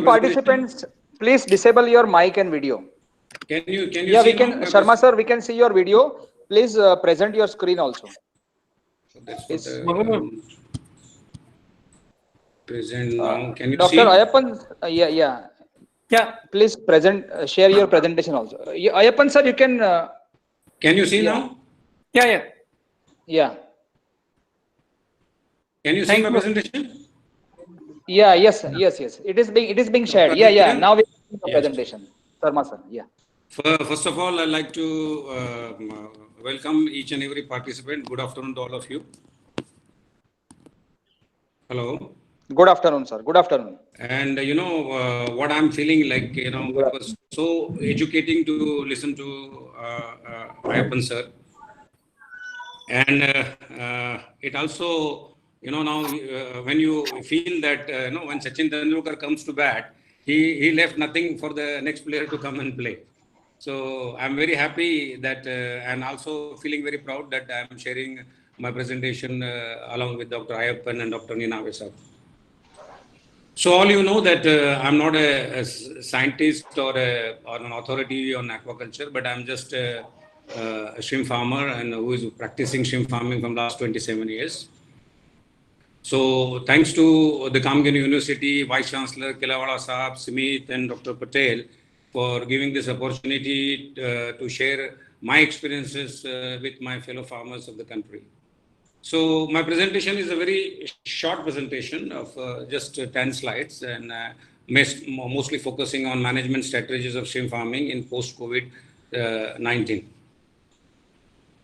participants, please disable your mic and video. Can you Yeah, see we can, now? Sharma sir, we can see your video. Please present your screen also. So that's what present now. Can you Dr. see? Ayappan, yeah. Please present, share your presentation also. Ayappan sir, you can. Can you see now? Yeah. Can you see my presentation? Yeah, yes. It is being shared. Yeah. Now we see the presentation. Sharma sir, yeah. First of all, I'd like to welcome each and every participant. Good afternoon to all of you. Hello. Good afternoon, sir. Good afternoon. And what I'm feeling like, it was so educating to listen to Ayappan sir. And it also, now when you feel that, when Sachin Tendulkar comes to bat, he left nothing for the next player to come and play. So I'm very happy that, and also feeling very proud that I'm sharing my presentation along with Dr. Ayappan and Dr. Ninave sir. So all you know that I'm not a scientist or an authority on aquaculture, but I'm just a shrimp farmer and who is practicing shrimp farming from last 27 years. So thanks to the Kamgani University, Vice Chancellor Kilawala Sahab, Smith and Dr. Patel for giving this opportunity to share my experiences with my fellow farmers of the country. So my presentation is a very short presentation of just 10 slides and mostly focusing on management strategies of shrimp farming in post-COVID-19.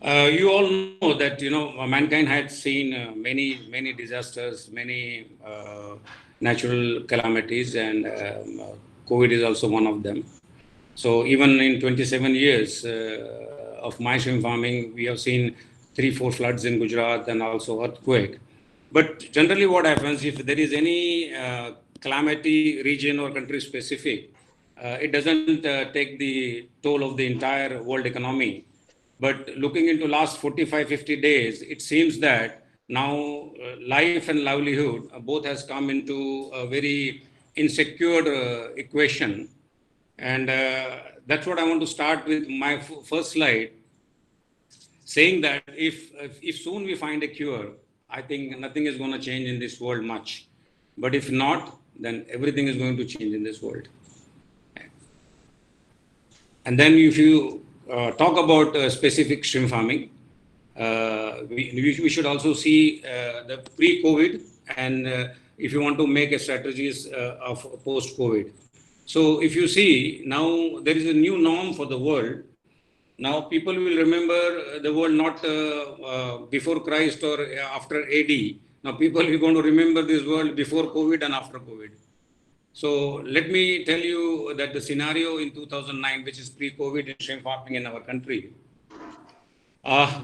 You all know that, mankind had seen many disasters, many natural calamities, and COVID is also one of them. So even in 27 years of my shrimp farming, we have seen 3-4 floods in Gujarat and also earthquake. But generally what happens, if there is any calamity region or country specific, it doesn't take the toll of the entire world economy. But looking into last 45-50 days, it seems that now life and livelihood both has come into a very insecure equation. And that's what I want to start with my first slide, saying that if soon we find a cure, I think nothing is going to change in this world much. But if not, then everything is going to change in this world. And then if you talk about specific shrimp farming, we should also see the pre-COVID and if you want to make a strategies of post-COVID. So if you see now there is a new norm for the world. Now people will remember the world not before Christ or after AD. Now people are going to remember this world before COVID and after COVID. So let me tell you that the scenario in 2009, which is pre-COVID in shrimp farming in our country,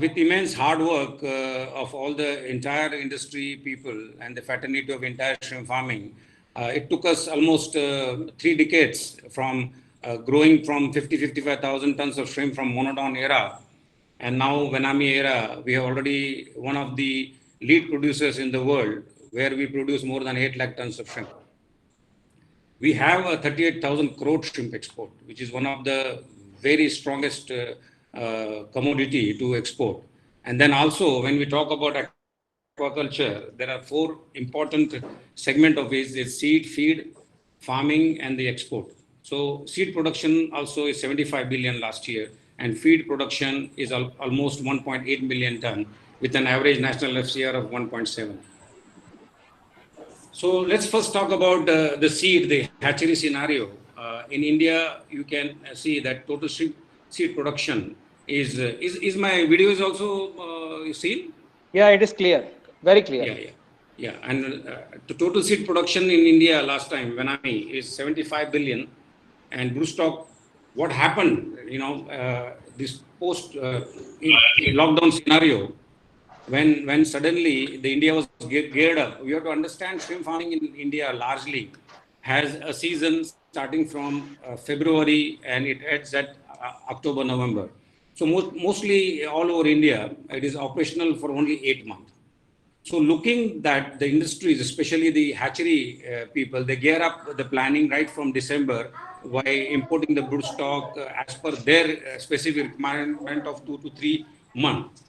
with immense hard work of all the entire industry people and the fraternity of entire shrimp farming, it took us almost 3 decades from growing from 55,000 tons of shrimp from Monodon era. And now Venami era, we are already one of the lead producers in the world where we produce more than 8 lakh tons of shrimp. We have a 38,000 crore shrimp export, which is one of the very strongest commodity to export. And then also when we talk about aquaculture, there are 4 important segment of it: is seed, feed, farming, and the export. So seed production also is 75 billion last year, and feed production is almost 1.8 million ton with an average national FCR of 1.7. So let's first talk about the seed, the hatchery scenario. In India, you can see that total seed production is my video is also seen? Yeah, it is clear, very clear. Yeah. And the total seed production in India last time, Venami, is 75 billion. And Broodstock, what happened, this post lockdown scenario, when suddenly the India was geared up. We have to understand shrimp farming in India largely has a season starting from February and it ends at October, November. So mostly all over India, it is operational for only 8 months. So looking that the industries, especially the hatchery people, they gear up the planning right from December by importing the broodstock as per their specific requirement of 2 to 3 months.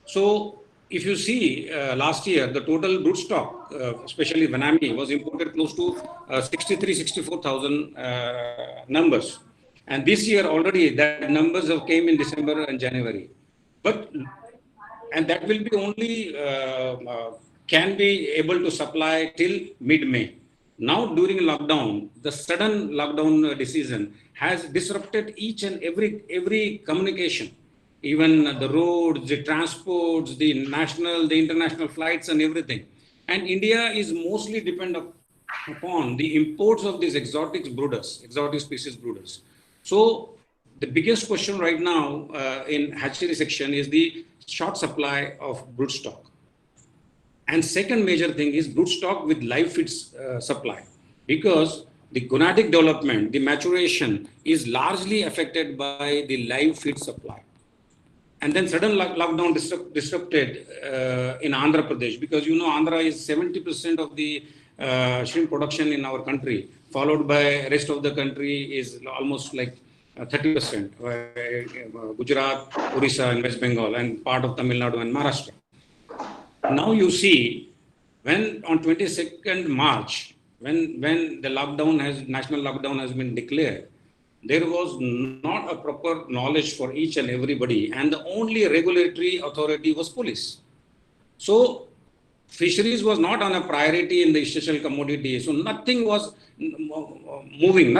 So if you see last year, the total broodstock, especially Vanami, was imported close to 64,000 numbers. And this year already, that numbers have came in December and January. But and that will be only can be able to supply till mid-May. Now during lockdown, the sudden lockdown decision has disrupted each and every communication, even the roads, the transports, the national, the international flights, and everything. And India is mostly dependent upon the imports of these exotic brooders, exotic species brooders. So the biggest question right now in hatchery section is the short supply of broodstock. And second major thing is broodstock with live feeds supply, because the gonadic development, the maturation is largely affected by the live feed supply. And then sudden lockdown disrupted in Andhra Pradesh, because you know Andhra is 70% of the shrimp production in our country, followed by rest of the country is almost like 30%, Gujarat, Orissa and West Bengal, and part of Tamil Nadu and Maharashtra. Now you see, when on 22nd March, when the national lockdown has been declared, there was not a proper knowledge for each and everybody, and the only regulatory authority was police. So fisheries was not on a priority in the essential commodity, so nothing was moving.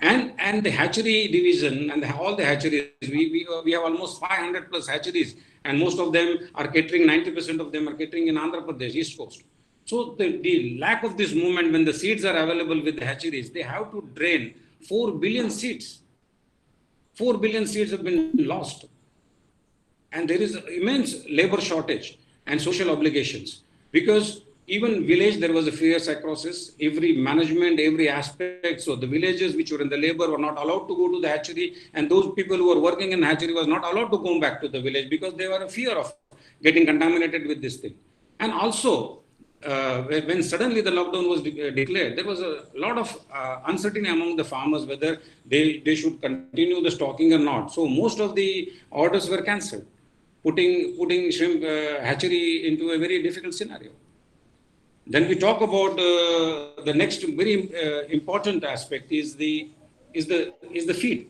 And the hatchery division and all the hatcheries, we have almost 500 plus hatcheries, and most of them are catering, 90% of them are catering in Andhra Pradesh, East Coast. So the lack of this movement, when the seeds are available with the hatcheries, they have to drain 4 billion seeds. 4 billion seeds have been lost. And there is immense labor shortage and social obligations, because even village, there was a fierce psychosis, every management, every aspect. So the villages which were in the labor were not allowed to go to the hatchery, and those people who were working in hatchery was not allowed to go back to the village, because they were a fear of getting contaminated with this thing. And also, when suddenly the lockdown was declared, there was a lot of uncertainty among the farmers whether they should continue the stocking or not. So most of the orders were cancelled, putting shrimp hatchery into a very difficult scenario. Then we talk about the next very important aspect is the feed.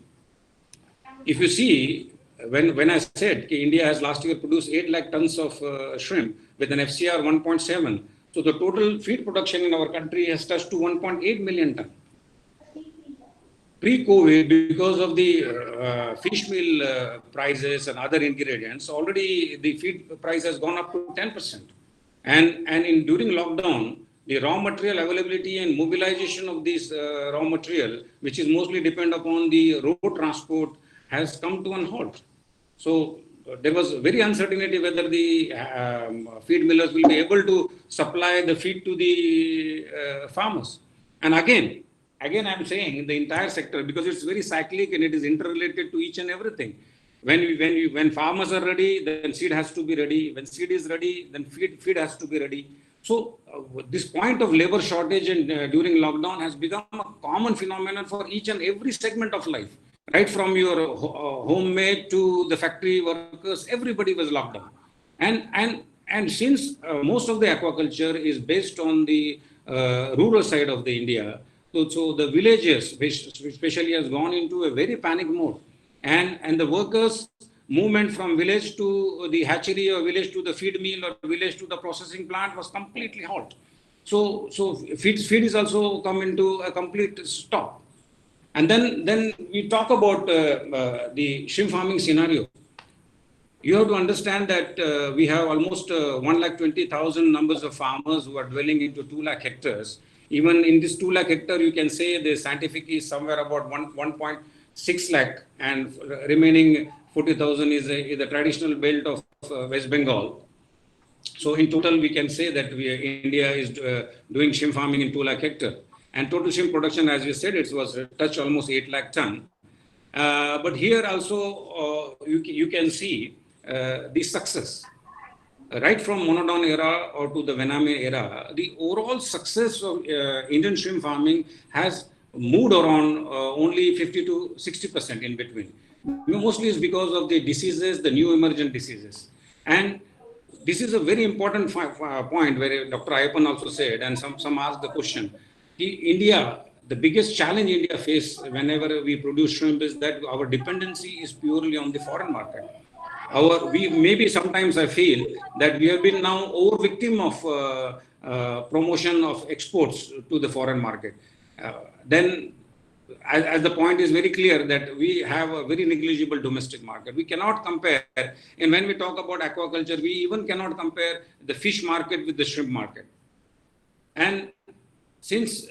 If you see, when I said India has last year produced 8 lakh tons of shrimp with an FCR 1.7, so the total feed production in our country has touched to 1.8 million tons. Pre-COVID, because of the fish meal prices and other ingredients, already the feed price has gone up to 10%. And during lockdown, the raw material availability and mobilization of this raw material, which is mostly depend upon the road transport, has come to an halt. So there was very uncertainty whether the feed millers will be able to supply the feed to the farmers. And again, I'm saying the entire sector, because it's very cyclic and it is interrelated to each and everything. When farmers are ready, then seed has to be ready. When seed is ready, then feed has to be ready. So this point of labor shortage and during lockdown has become a common phenomenon for each and every segment of life. Right from your homemade to the factory workers, everybody was locked down. And since most of the aquaculture is based on the rural side of the India, so the villages, especially, has gone into a very panic mode. And the workers' movement from village to the hatchery or village to the feed mill or village to the processing plant was completely halt. So feed is also come into a complete stop. And then we talk about the shrimp farming scenario. You have to understand that we have almost 120,000 numbers of farmers who are dwelling into 2 lakh hectares. Even in this 2 lakh hectare, you can say the scientific is somewhere about 1.6 lakh, and remaining 40,000 is the traditional belt of West Bengal. So in total, we can say that India is doing shrimp farming in 2 lakh hectare. And total shrimp production, as we said, it was touched almost 8 lakh ton. But here also, you can see the success. right from Monodon era or to the Venami era, the overall success of Indian shrimp farming has moved around only 50 to 60% in between. Mostly is because of the diseases, the new emergent diseases. And this is a very important point where Dr. Ayyappan also said, and some asked the question, India, the biggest challenge India faces whenever we produce shrimp is that our dependency is purely on the foreign market. We maybe sometimes I feel that we have been now over victim of promotion of exports to the foreign market. Then as the point is very clear that we have a very negligible domestic market. We cannot compare, and when we talk about aquaculture, we even cannot compare the fish market with the shrimp market. And since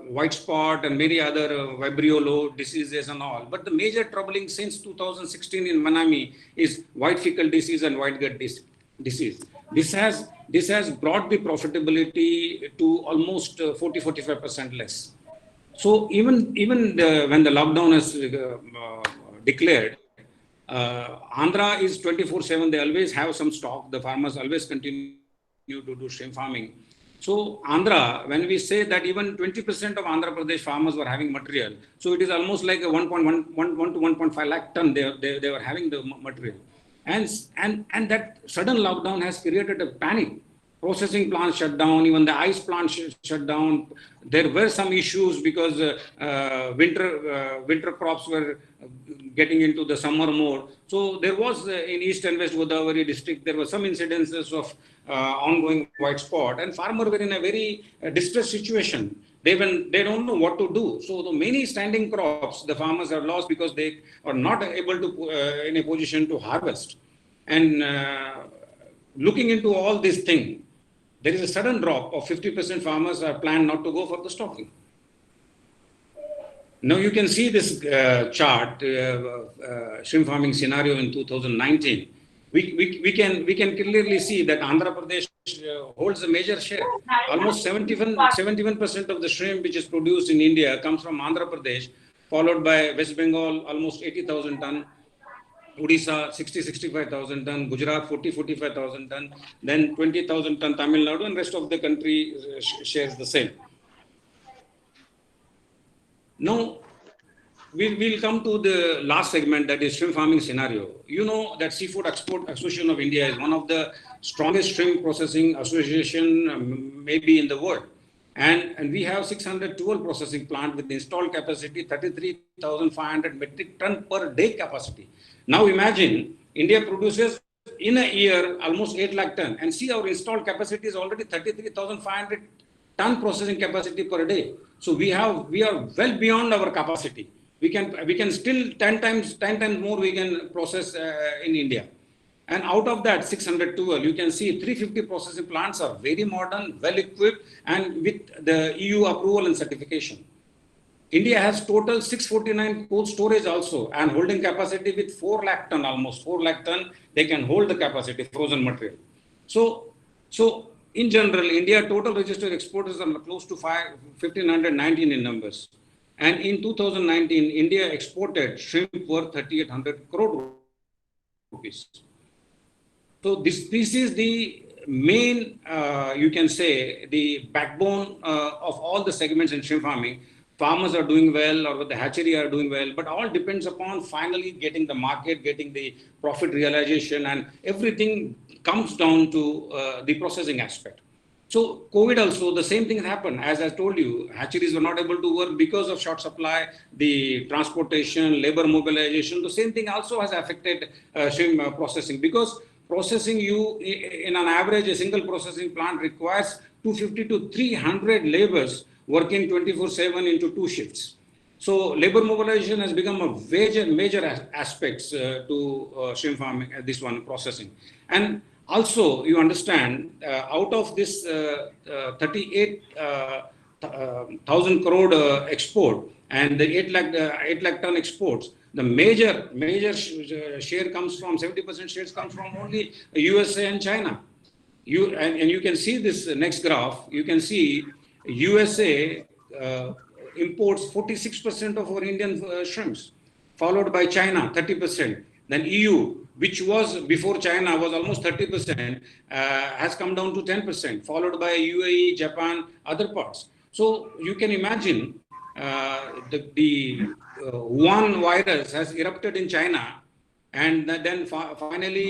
white spot and many other Vibrio low diseases and all, but the major troubling since 2016 in Manami is white fecal disease and white gut disease. This has brought the profitability to almost 40-45% less. So even when the lockdown is declared, Andhra is 24/7. They always have some stock. The farmers always continue to do shrimp farming. So Andhra, when we say that even 20% of Andhra Pradesh farmers were having material, so it is almost like a 1.1 to 1.5 lakh ton they were having the material, and that sudden lockdown has created a panic. Processing plants shut down, even the ice plant shut down. There were some issues because winter crops were getting into the summer mode. So there was in East and West Godavari district, there were some incidences of ongoing white spot, and farmers were in a very distressed situation. They don't know what to do. So the many standing crops, the farmers are lost because they are not able to in a position to harvest. And looking into all this thing, there is a sudden drop of 50% farmers are planned not to go for the stocking. Now you can see this chart, shrimp farming scenario in 2019. We can clearly see that Andhra Pradesh holds a major share. Almost 71% of the shrimp which is produced in India comes from Andhra Pradesh, followed by West Bengal, almost 80,000 ton. Odisha 65,000 ton, Gujarat 45,000 ton, then 20,000 ton Tamil Nadu, and rest of the country shares the same. Now, we'll come to the last segment, that is shrimp farming scenario. You know that Seafood Export Association of India is one of the strongest shrimp processing association maybe in the world. And we have 612 processing plant with installed capacity 33,500 metric ton per day capacity. Now imagine India produces in a year almost 8 lakh ton, and see our installed capacity is already 33,500 ton processing capacity per day. So we are well beyond our capacity. We can still 10 times more we can process in India. And out of that 612, you can see 350 processing plants are very modern, well equipped, and with the EU approval and certification. India has total 649 cold storage also, and holding capacity with 4 lakh ton, almost 4 lakh ton, they can hold the capacity, frozen material. So in general, India total registered exporters are close to 1,519 in numbers. And in 2019, India exported shrimp worth 3,800 crore rupees. So this is the main, you can say, the backbone of all the segments in shrimp farming. Farmers are doing well, or the hatchery are doing well, but all depends upon finally getting the market, getting the profit realization, and everything comes down to the processing aspect. So COVID also, the same thing happened. As I told you, hatcheries were not able to work because of short supply, the transportation, labor mobilization. The same thing also has affected shrimp processing, because processing in an average, a single processing plant requires 250 to 300 laborers working 24/7 into 2 shifts. So labor mobilization has become a major aspects to shrimp farming, this one processing. And also, you understand, out of this 38,000 crore export and the 8 lakh ton exports, the major share comes from 70% shares comes from only USA and China. And you can see this next graph. You can see USA imports 46% of our Indian shrimps, followed by China 30%. Then EU, which was before China was almost 30%, has come down to 10%, followed by UAE, Japan, other parts. So you can imagine the Wuhan virus has erupted in China, and then finally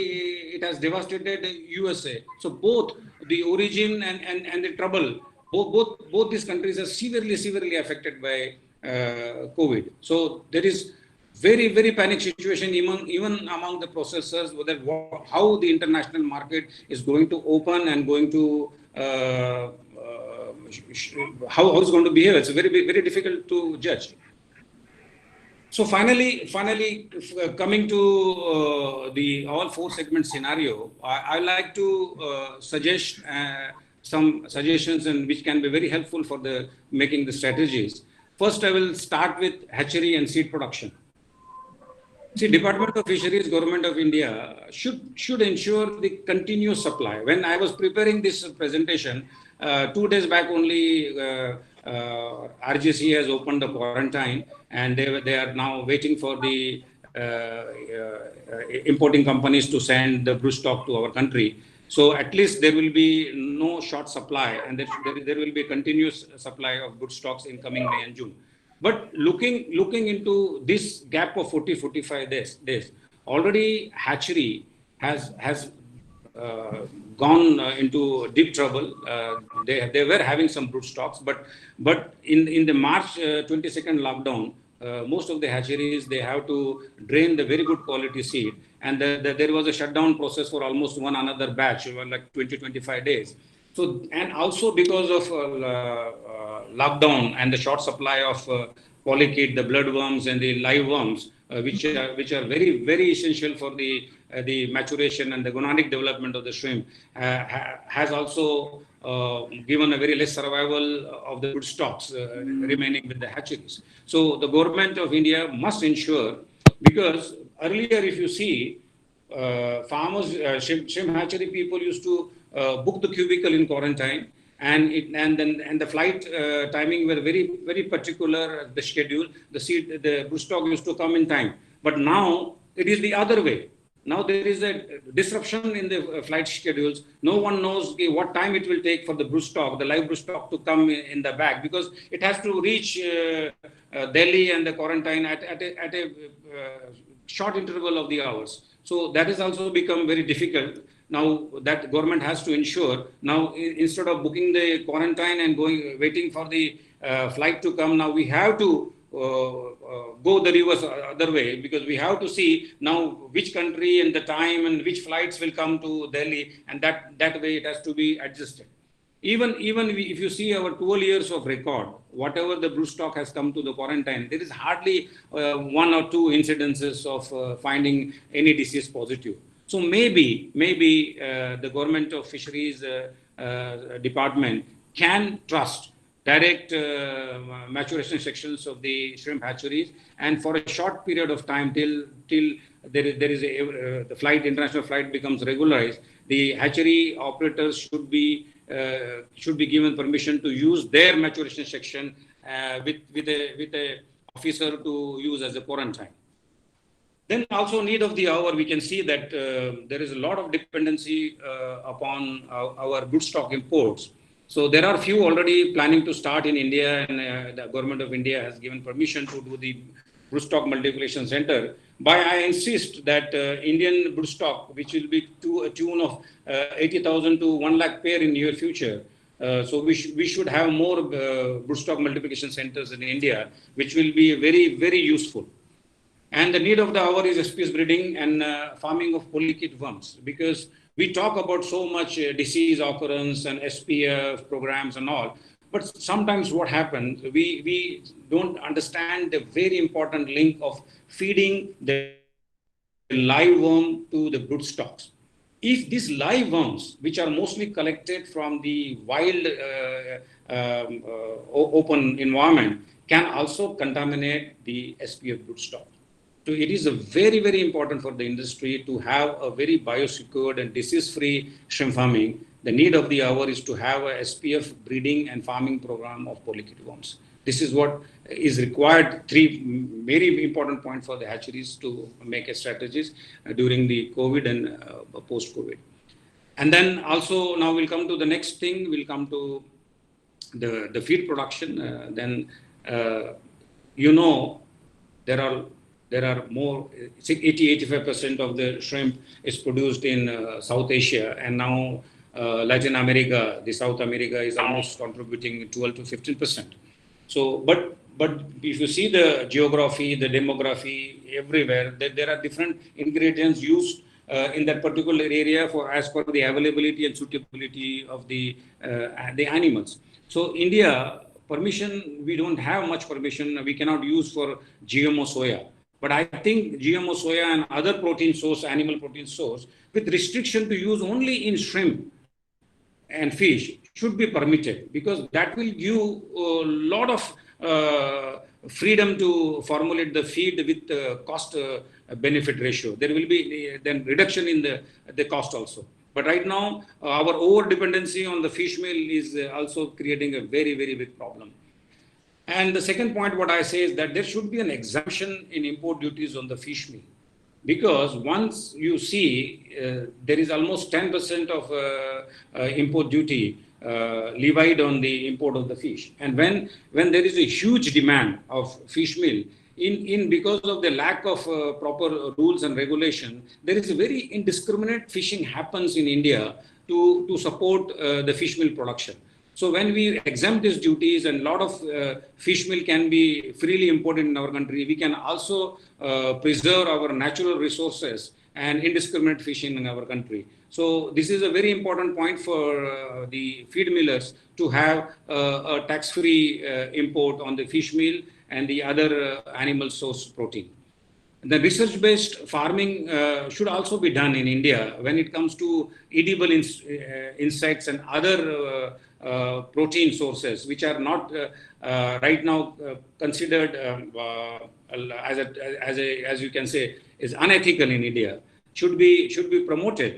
it has devastated USA. So both the origin and the trouble, both these countries are severely affected by COVID. So there is very panic situation even among the processors, whether how the international market is going to open and going to how it's going to behave. It's very difficult to judge. So finally, coming to the all four segment scenario, I like to suggest some suggestions and which can be very helpful for the making the strategies. First, I will start with hatchery and seed production. See, Department of Fisheries, Government of India should ensure the continuous supply. When I was preparing this presentation, 2 days back only, RGC has opened the quarantine, and they are now waiting for the importing companies to send the broodstock to our country. So at least there will be no short supply, and there will be a continuous supply of broodstocks in coming May and June. But looking into this gap of 40-45 days, already hatchery has gone into deep trouble. They were having some broodstocks, but in the March 22nd lockdown, most of the hatcheries, they have to drain the very good quality seed, and there was a shutdown process for almost another batch, like 20-25 days. So, and also because of lockdown and the short supply of polychaete, the bloodworms and the live worms, which are very essential for the maturation and the gonadic development of the shrimp, has also given a very less survival of the broodstocks remaining with the hatcheries. So the government of India must ensure, because earlier if you see, farmers, shrimp hatchery people used to book the cubicle in quarantine, and the flight timing were very particular. The schedule, the broodstock used to come in time. But now it is the other way. Now there is a disruption in the flight schedules. No one knows what time it will take for the broodstock, the live broodstock, to come in the bag, because it has to reach Delhi and the quarantine at a short interval of the hours. So that has also become very difficult. Now that government has to ensure, now instead of booking the quarantine and waiting for the flight to come, now we have to go the reverse other way, because we have to see now which country and the time and which flights will come to Delhi, and that way it has to be adjusted. Even if you see our 12 years of record, whatever the broodstock has come to the quarantine, there is hardly 1 or 2 incidences of finding any disease positive. So maybe the Government of Fisheries Department can trust direct maturation sections of the shrimp hatcheries, and for a short period of time till there is the international flight becomes regularized, the hatchery operators should be given permission to use their maturation section with a officer to use as a quarantine. Then also need of the hour, we can see that there is a lot of dependency upon our broodstock imports. So there are few already planning to start in India, and the Government of India has given permission to do the broodstock multiplication center. But I insist that Indian broodstock, which will be to a tune of 80,000 to 1 lakh pair in near future. So we should have more broodstock multiplication centers in India, which will be very useful. And the need of the hour is SPS breeding and farming of polychaete worms, because we talk about so much disease occurrence and SPF programs and all, but sometimes what happens, we don't understand the very important link of feeding the live worm to the broodstocks. If these live worms, which are mostly collected from the wild open environment, can also contaminate the SPF broodstock. So it is a very important for the industry to have a very biosecured and disease-free shrimp farming. The need of the hour is to have a SPF breeding and farming program of polychaete worms. This is what is required. Three very important points for the hatcheries to make a strategies during the COVID and post-COVID. And then also now we'll come to the next thing. We'll come to the feed production. Then you know there are more 80-85% of the shrimp is produced in South Asia, and now Latin America, the South America is almost contributing 12 to 15%. So, but if you see the geography, the demography everywhere, there are different ingredients used in that particular area for as per the availability and suitability of the animals. So India permission, we don't have much permission. We cannot use for GMO soya. But I think GMO soya and other protein source, animal protein source, with restriction to use only in shrimp and fish should be permitted, because that will give a lot of freedom to formulate the feed with cost benefit ratio. There will be then reduction in the cost also. But right now, our over dependency on the fish meal is also creating a very, very big problem. And the second point, what I say is that there should be an exemption in import duties on the fish meal. Because once you see there is almost 10% of import duty levied on the import of the fish. And when there is a huge demand of fish meal, because of the lack of proper rules and regulation, there is a very indiscriminate fishing happens in India to support the fish meal production. So when we exempt these duties and a lot of fish meal can be freely imported in our country, we can also preserve our natural resources and indiscriminate fishing in our country. So this is a very important point for the feed millers to have a tax-free import on the fish meal and the other animal source protein. The research-based farming should also be done in India when it comes to edible insects and other protein sources, which are not right now considered as you can say is unethical in India. Should be promoted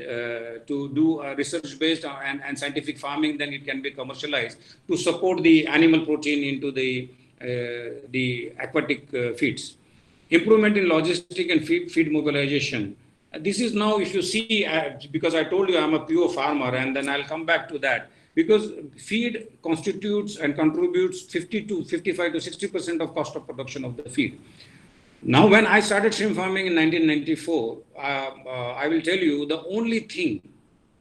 to do research-based and scientific farming. Then it can be commercialized to support the animal protein into the aquatic feeds. Improvement in logistic and feed mobilization. This is now, if you see, because I told you I'm a pure farmer, and then I'll come back to that, because feed constitutes and contributes 55 to 60% of cost of production of the feed. Now, when I started shrimp farming in 1994, I will tell you the only thing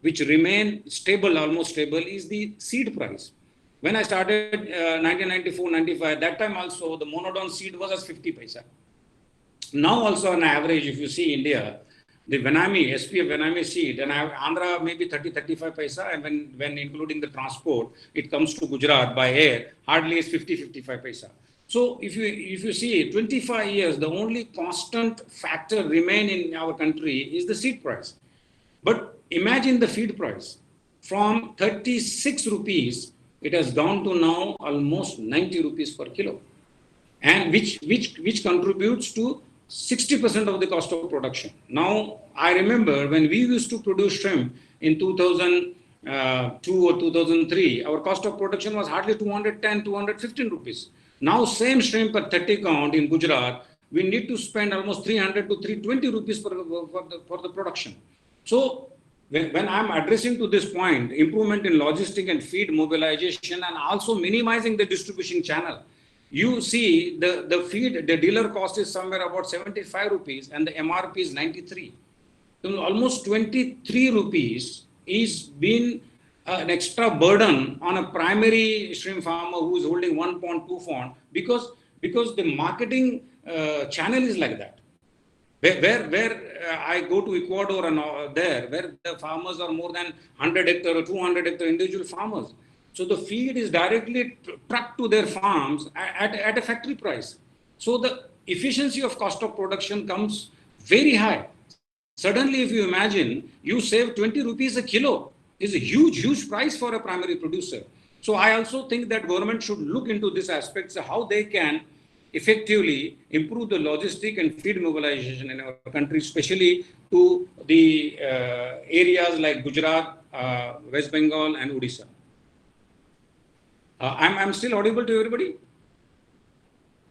which remained stable, almost stable, is the seed price. When I started 1994-95, that time also the monodon seed was as 50 paisa. Now also on average, if you see India, the Venami, SPF Venami seed, and Andhra maybe 30-35 paisa, and when including the transport, it comes to Gujarat by air, hardly is 50-55 paisa. So if you see 25 years, the only constant factor remain in our country is the seed price. But imagine the feed price. From 36 rupees, it has gone to now almost 90 rupees per kilo, and which contributes to 60% of the cost of production. Now, I remember when we used to produce shrimp in 2002 or 2003, our cost of production was hardly 210, 215 rupees. Now, same shrimp per 30 count in Gujarat, we need to spend almost 300 to 320 rupees for the production. So, when I'm addressing to this point, improvement in logistic and feed mobilization and also minimizing the distribution channel, you see the feed, the dealer cost is somewhere about 75 rupees and the MRP is 93. So almost 23 rupees is been an extra burden on a primary shrimp farmer who is holding 1 pond, 2 pond, because the marketing channel is like that. Where I go to Ecuador and there, where the farmers are more than 100 hectare or 200 hectare individual farmers. So the feed is directly trucked to their farms at a factory price. So the efficiency of cost of production comes very high. Suddenly, if you imagine, you save 20 rupees a kilo, is a huge price for a primary producer. So I also think that government should look into these aspects, how they can effectively improve the logistic and feed mobilization in our country, especially to the areas like Gujarat, West Bengal and Odisha. I'm still audible to everybody?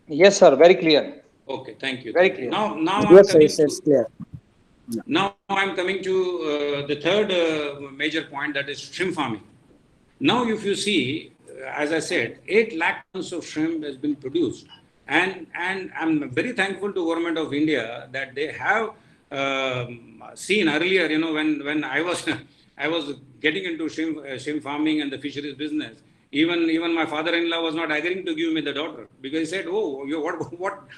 Yes, sir. Very clear. Okay, thank you. Very Thank you. clear. Now I'm Yes, sir, coming it's to clear. now I'm coming to the third major point, that is shrimp farming. Now, if you see, as I said, 8 lakh tons of shrimp has been produced, and I'm very thankful to government of India that they have seen earlier. You know, when I was I was getting into shrimp farming and the fisheries business. Even my father-in-law was not agreeing to give me the daughter, because he said, "Oh,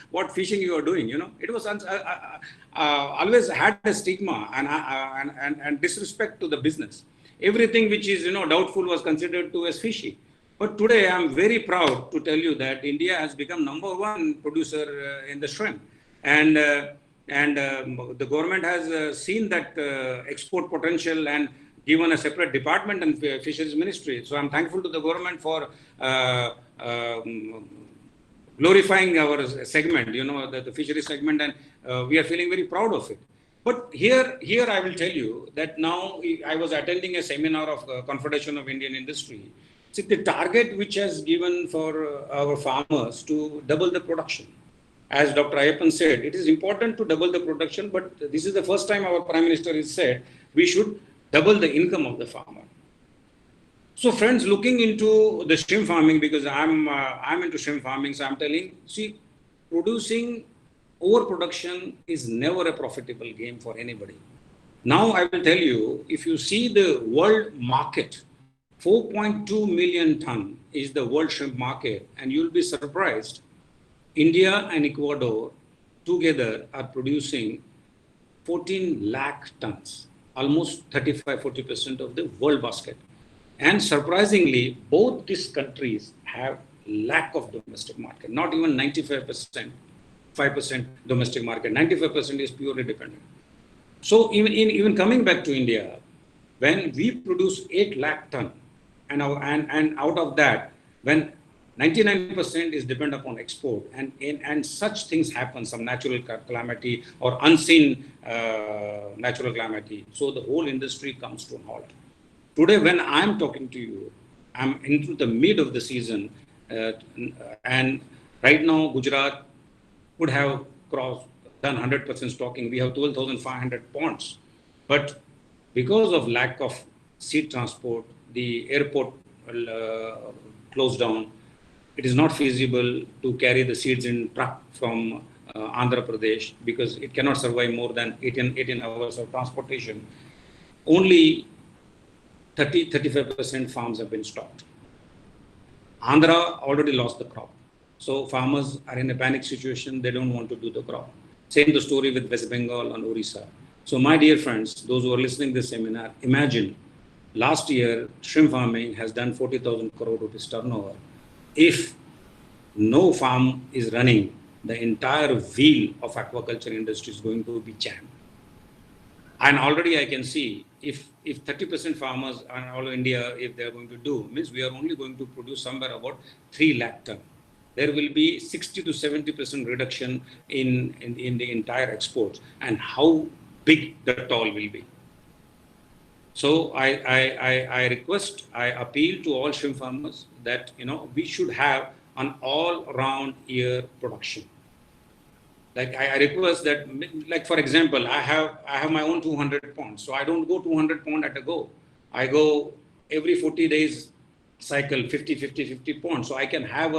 what fishing you are doing?" You know, it was always had a stigma and disrespect to the business. Everything which is, doubtful was considered to as fishy. But today I'm very proud to tell you that India has become number one producer in the shrimp, and the government has seen that export potential and given a separate department in fisheries ministry. So I'm thankful to the government for glorifying our segment, the fishery segment, and we are feeling very proud of it. But here I will tell you that now I was attending a seminar of Confederation of Indian Industry. See, the target which has given for our farmers to double the production. As Dr. Ayyappan said, it is important to double the production, but this is the first time our Prime Minister has said we should double the income of the farmer. So, friends, looking into the shrimp farming, because I'm into shrimp farming, so I'm telling, see, producing overproduction is never a profitable game for anybody. Now, I will tell you, if you see the world market, 4.2 million ton is the world shrimp market, and you'll be surprised. India and Ecuador together are producing 14 lakh tons, almost 35-40% of the world basket. And surprisingly, both these countries have lack of domestic market, not even 95%, 5% domestic market. 95% is purely dependent. So even coming back to India, when we produce 8 lakh ton, and out of that, when 99% is dependent upon export, and such things happen, some natural calamity or unseen natural calamity, so the whole industry comes to a halt. Today, when I'm talking to you, I'm into the mid of the season, and right now Gujarat would have done 100% stocking. We have 12,500 ponds, but because of lack of seed transport, the airport closed down. It is not feasible to carry the seeds in truck from Andhra Pradesh, because it cannot survive more than 18 hours of transportation. Only 35% farms have been stopped. Andhra already lost the crop. So farmers are in a panic situation. They don't want to do the crop. Same the story with West Bengal and Orissa. So my dear friends, those who are listening to this seminar, imagine last year shrimp farming has done 40,000 crore rupees turnover. If no farm is running, the entire wheel of aquaculture industry is going to be jammed. And already I can see if 30% farmers are all India, if they are going to do, means we are only going to produce somewhere about 3 lakh ton. There will be 60 to 70% reduction in the entire exports, and how big the toll will be. So I request, I appeal to all shrimp farmers that we should have an all-round year production. Like I request that, like for example, I have my own 200 ponds, so I don't go 200 pond at a go. I go every 40 days cycle, 50 ponds, so I can have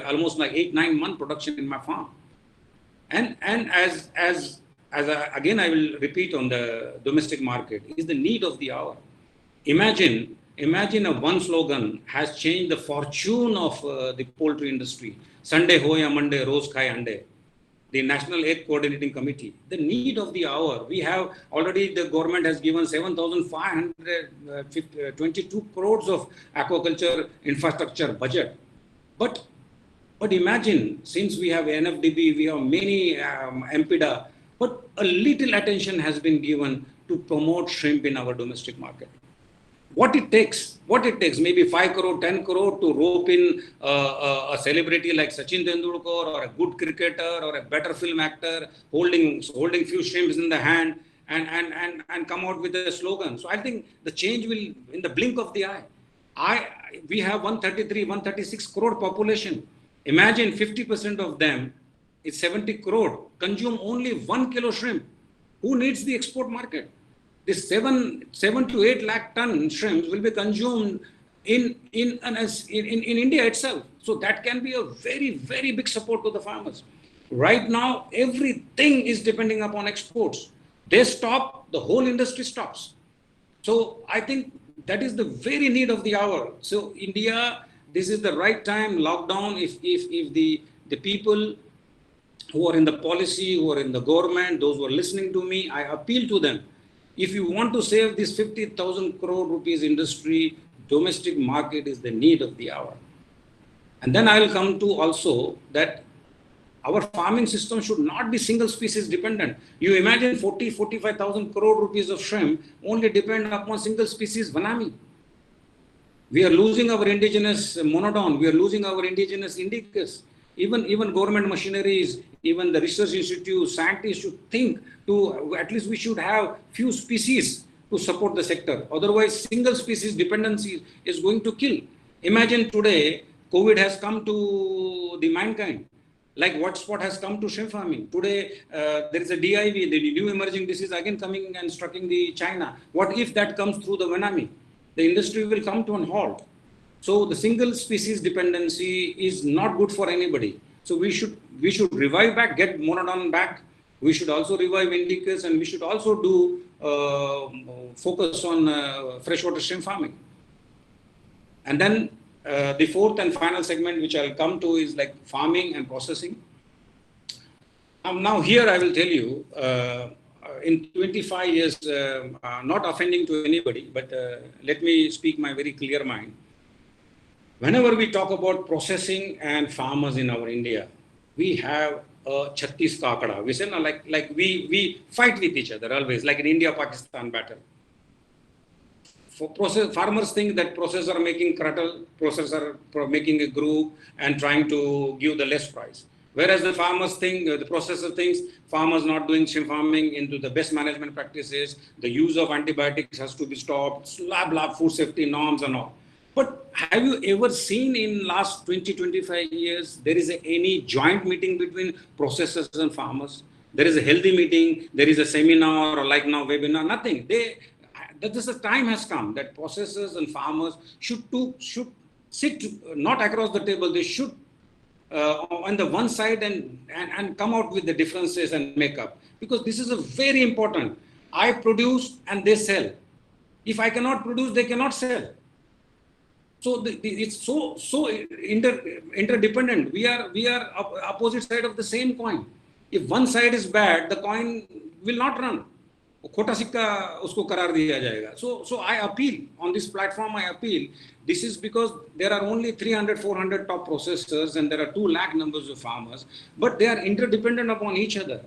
almost like 8-9 month production in my farm. And again I will repeat on the domestic market is the need of the hour. Imagine a one slogan has changed the fortune of the poultry industry. Sunday ho ya Monday, roz khai ande. The National Egg Coordinating Committee, the need of the hour. We have already, the government has given 7,522 crores of aquaculture infrastructure budget. But imagine, since we have NFDB, we have many MPDA, but a little attention has been given to promote shrimp in our domestic market. What it takes, maybe 5 crore, 10 crore to rope in a celebrity like Sachin Tendulkar, or a good cricketer, or a better film actor, holding few shrimps in the hand and come out with a slogan. So I think the change will, in the blink of the eye. We have 133, 136 crore population. Imagine 50% of them is 70 crore, consume only 1 kilo shrimp. Who needs the export market? This 7 to 8 lakh ton shrimps will be consumed in India itself. So that can be a very, very big support to the farmers. Right now, everything is depending upon exports. They stop, the whole industry stops. So I think that is the very need of the hour. So India, this is the right time. Lockdown, if the people who are in the policy, who are in the government, those who are listening to me, I appeal to them. If you want to save this 50,000 crore rupees industry, domestic market is the need of the hour. And then I will come to also that our farming system should not be single species dependent. You imagine 45,000 crore rupees of shrimp only depend upon single species vanami. We are losing our indigenous monodon. We are losing our indigenous indicus. Even government machineries, even the research institutes, scientists should think to at least we should have few species to support the sector. Otherwise, single species dependency is going to kill. Imagine today, COVID has come to the mankind. Like what spot has come to shrimp farming. Today, there is a DIV, the new emerging disease again coming and striking the China. What if that comes through the vanami? The industry will come to an halt. So the single species dependency is not good for anybody. So we should revive back, get monodon back. We should also revive indicus, and we should also do focus on freshwater shrimp farming. And then the fourth and final segment, which I'll come to, is like farming and processing. Now here I will tell you, in 25 years, not offending to anybody, but let me speak my very clear mind. Whenever we talk about processing and farmers in our India, we have a Chhattis Kakada. We say, no, like we fight with each other always, like an India-Pakistan battle. Farmers think that processors are making cattle, processors are making a group and trying to give the less price. Whereas the farmers think, the processor thinks farmers not doing shrimp farming into the best management practices, the use of antibiotics has to be stopped, blah, food safety norms and all. But have you ever seen in last 20, 25 years, there is any joint meeting between processors and farmers? There is a healthy meeting, there is a seminar or like now webinar, nothing. That this time has come that processors and farmers should sit not across the table. They should on the one side and come out with the differences and make up, because this is a very important. I produce and they sell. If I cannot produce, they cannot sell. So it's so interdependent. We are opposite side of the same coin. If one side is bad, the coin will not run. खोटा सिक्का उसको करार दिया जाएगा. So I appeal on this platform. I appeal. This is because there are only 300, 400 top processors and there are 2 lakh numbers of farmers, but they are interdependent upon each other.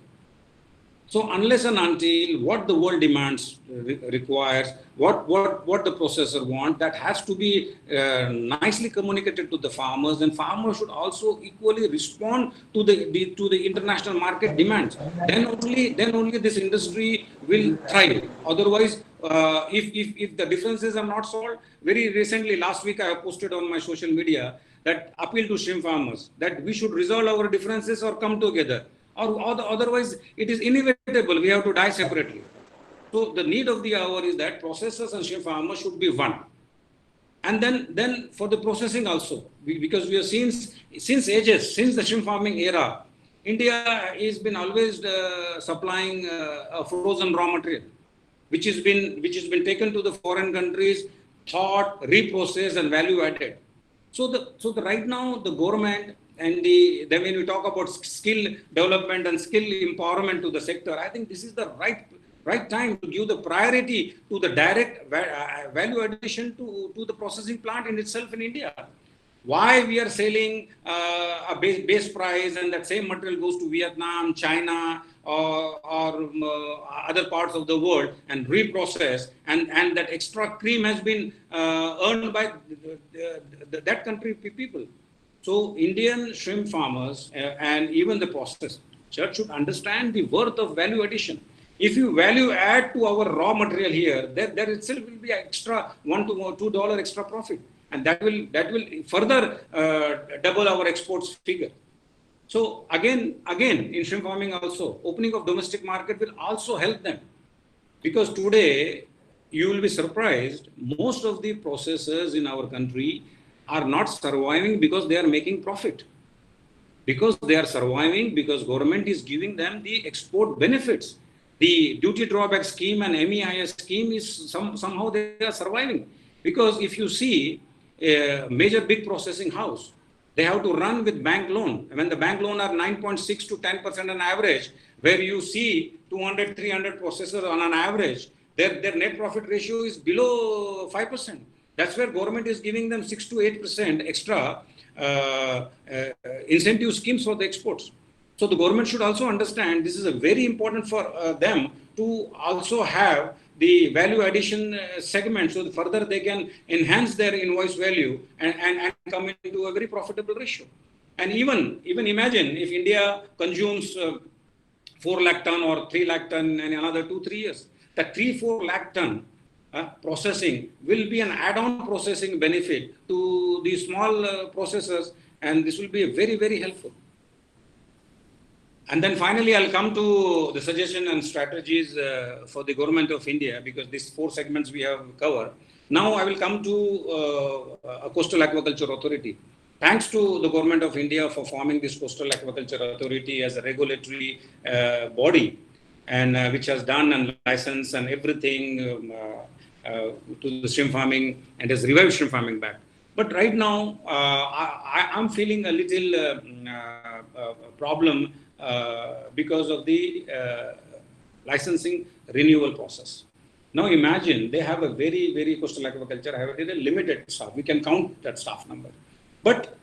So unless and until what the world demands requires, what the processor wants, that has to be nicely communicated to the farmers, and farmers should also equally respond to the international market demands. Then only this industry will thrive. Otherwise, if the differences are not solved, very recently last week I have posted on my social media that appeal to shrimp farmers that we should resolve our differences or come together. Or otherwise, it is inevitable. We have to die separately. So the need of the hour is that processors and shrimp farmers should be one. And then for the processing also, because we have seen since ages, since the shrimp farming era, India has been always supplying a frozen raw material, which has been taken to the foreign countries, thawed, reprocessed, and value added. So right now the government. And then when we talk about skill development and skill empowerment to the sector, I think this is the right time to give the priority to the direct value addition to the processing plant in itself in India. Why we are selling a base price and that same material goes to Vietnam, China, or other parts of the world and reprocessed, and that extra cream has been earned by that country people. So Indian shrimp farmers and even the processors should understand the worth of value addition. If you value add to our raw material here, there itself will be extra $1 to $2 extra profit. and that will further double our exports figure. So again, in shrimp farming also, opening of domestic market will also help them, because today you will be surprised, most of the processors in our country are not surviving because they are making profit. Because they are surviving because government is giving them the export benefits. The duty drawback scheme and MEIS scheme is somehow they are surviving. Because if you see a major big processing house, they have to run with bank loan. When the bank loan are 9.6 to 10% on average, where you see 200, 300 processors on an average, their net profit ratio is below 5%. That's where government is giving them 6 to 8% extra incentive schemes for the exports. So the government should also understand this is a very important for them to also have the value addition segment, so further they can enhance their invoice value and come into a very profitable ratio. And even imagine if India consumes 4 lakh ton or 3 lakh ton in another 2-3 years, that 3-4 lakh ton processing will be an add-on processing benefit to the small processors, and this will be very, very helpful. And then finally, I'll come to the suggestion and strategies for the government of India, because these 4 segments we have covered. Now I will come to a coastal aquaculture authority. Thanks to the government of India for forming this coastal aquaculture authority as a regulatory body, and which has done and license and everything to the shrimp farming and has revived shrimp farming back. But right now, I'm feeling a little problem because of the licensing renewal process. Now imagine they have a very coastal aquaculture, have a very limited staff. We can count that staff number. But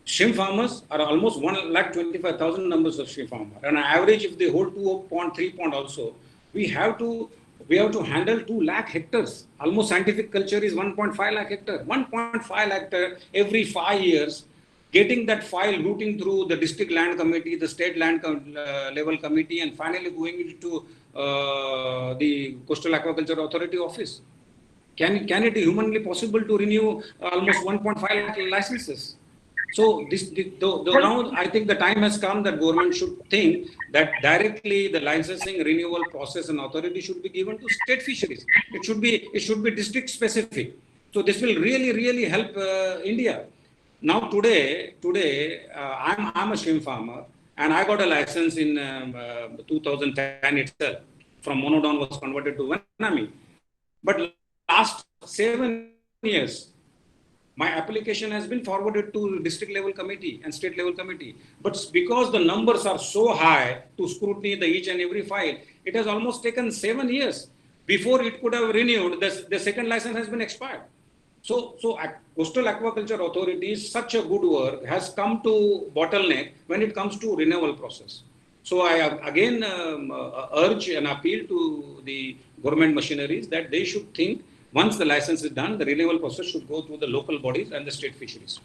shrimp farmers are almost 1,25,000 numbers of shrimp farmers. And on average, if they hold 2 pond, 3 pond also, we have to handle 2 lakh hectares. Almost scientific culture is 1.5 lakh hectare. 1.5 lakh hectare every 5 years, getting that file routing through the district land committee, the state land level committee, and finally going into the coastal aquaculture authority office. Can it be humanly possible to renew almost 1.5 lakh licenses? So now I think the time has come that government should think that directly the licensing renewal process and authority should be given to state fisheries. It should be district specific. So this will really help India. Now today I'm a shrimp farmer, and I got a license in 2010 itself. From monodon was converted to Vanami. But last 7 years, my application has been forwarded to district level committee and state level committee. But because the numbers are so high to scrutiny the each and every file, it has almost taken 7 years before it could have renewed. The second license has been expired. So Coastal Aquaculture Authority, such a good work, has come to bottleneck when it comes to renewal process. So I again urge and appeal to the government machineries that they should think, once the license is done, the renewal process should go through the local bodies and the state fisheries.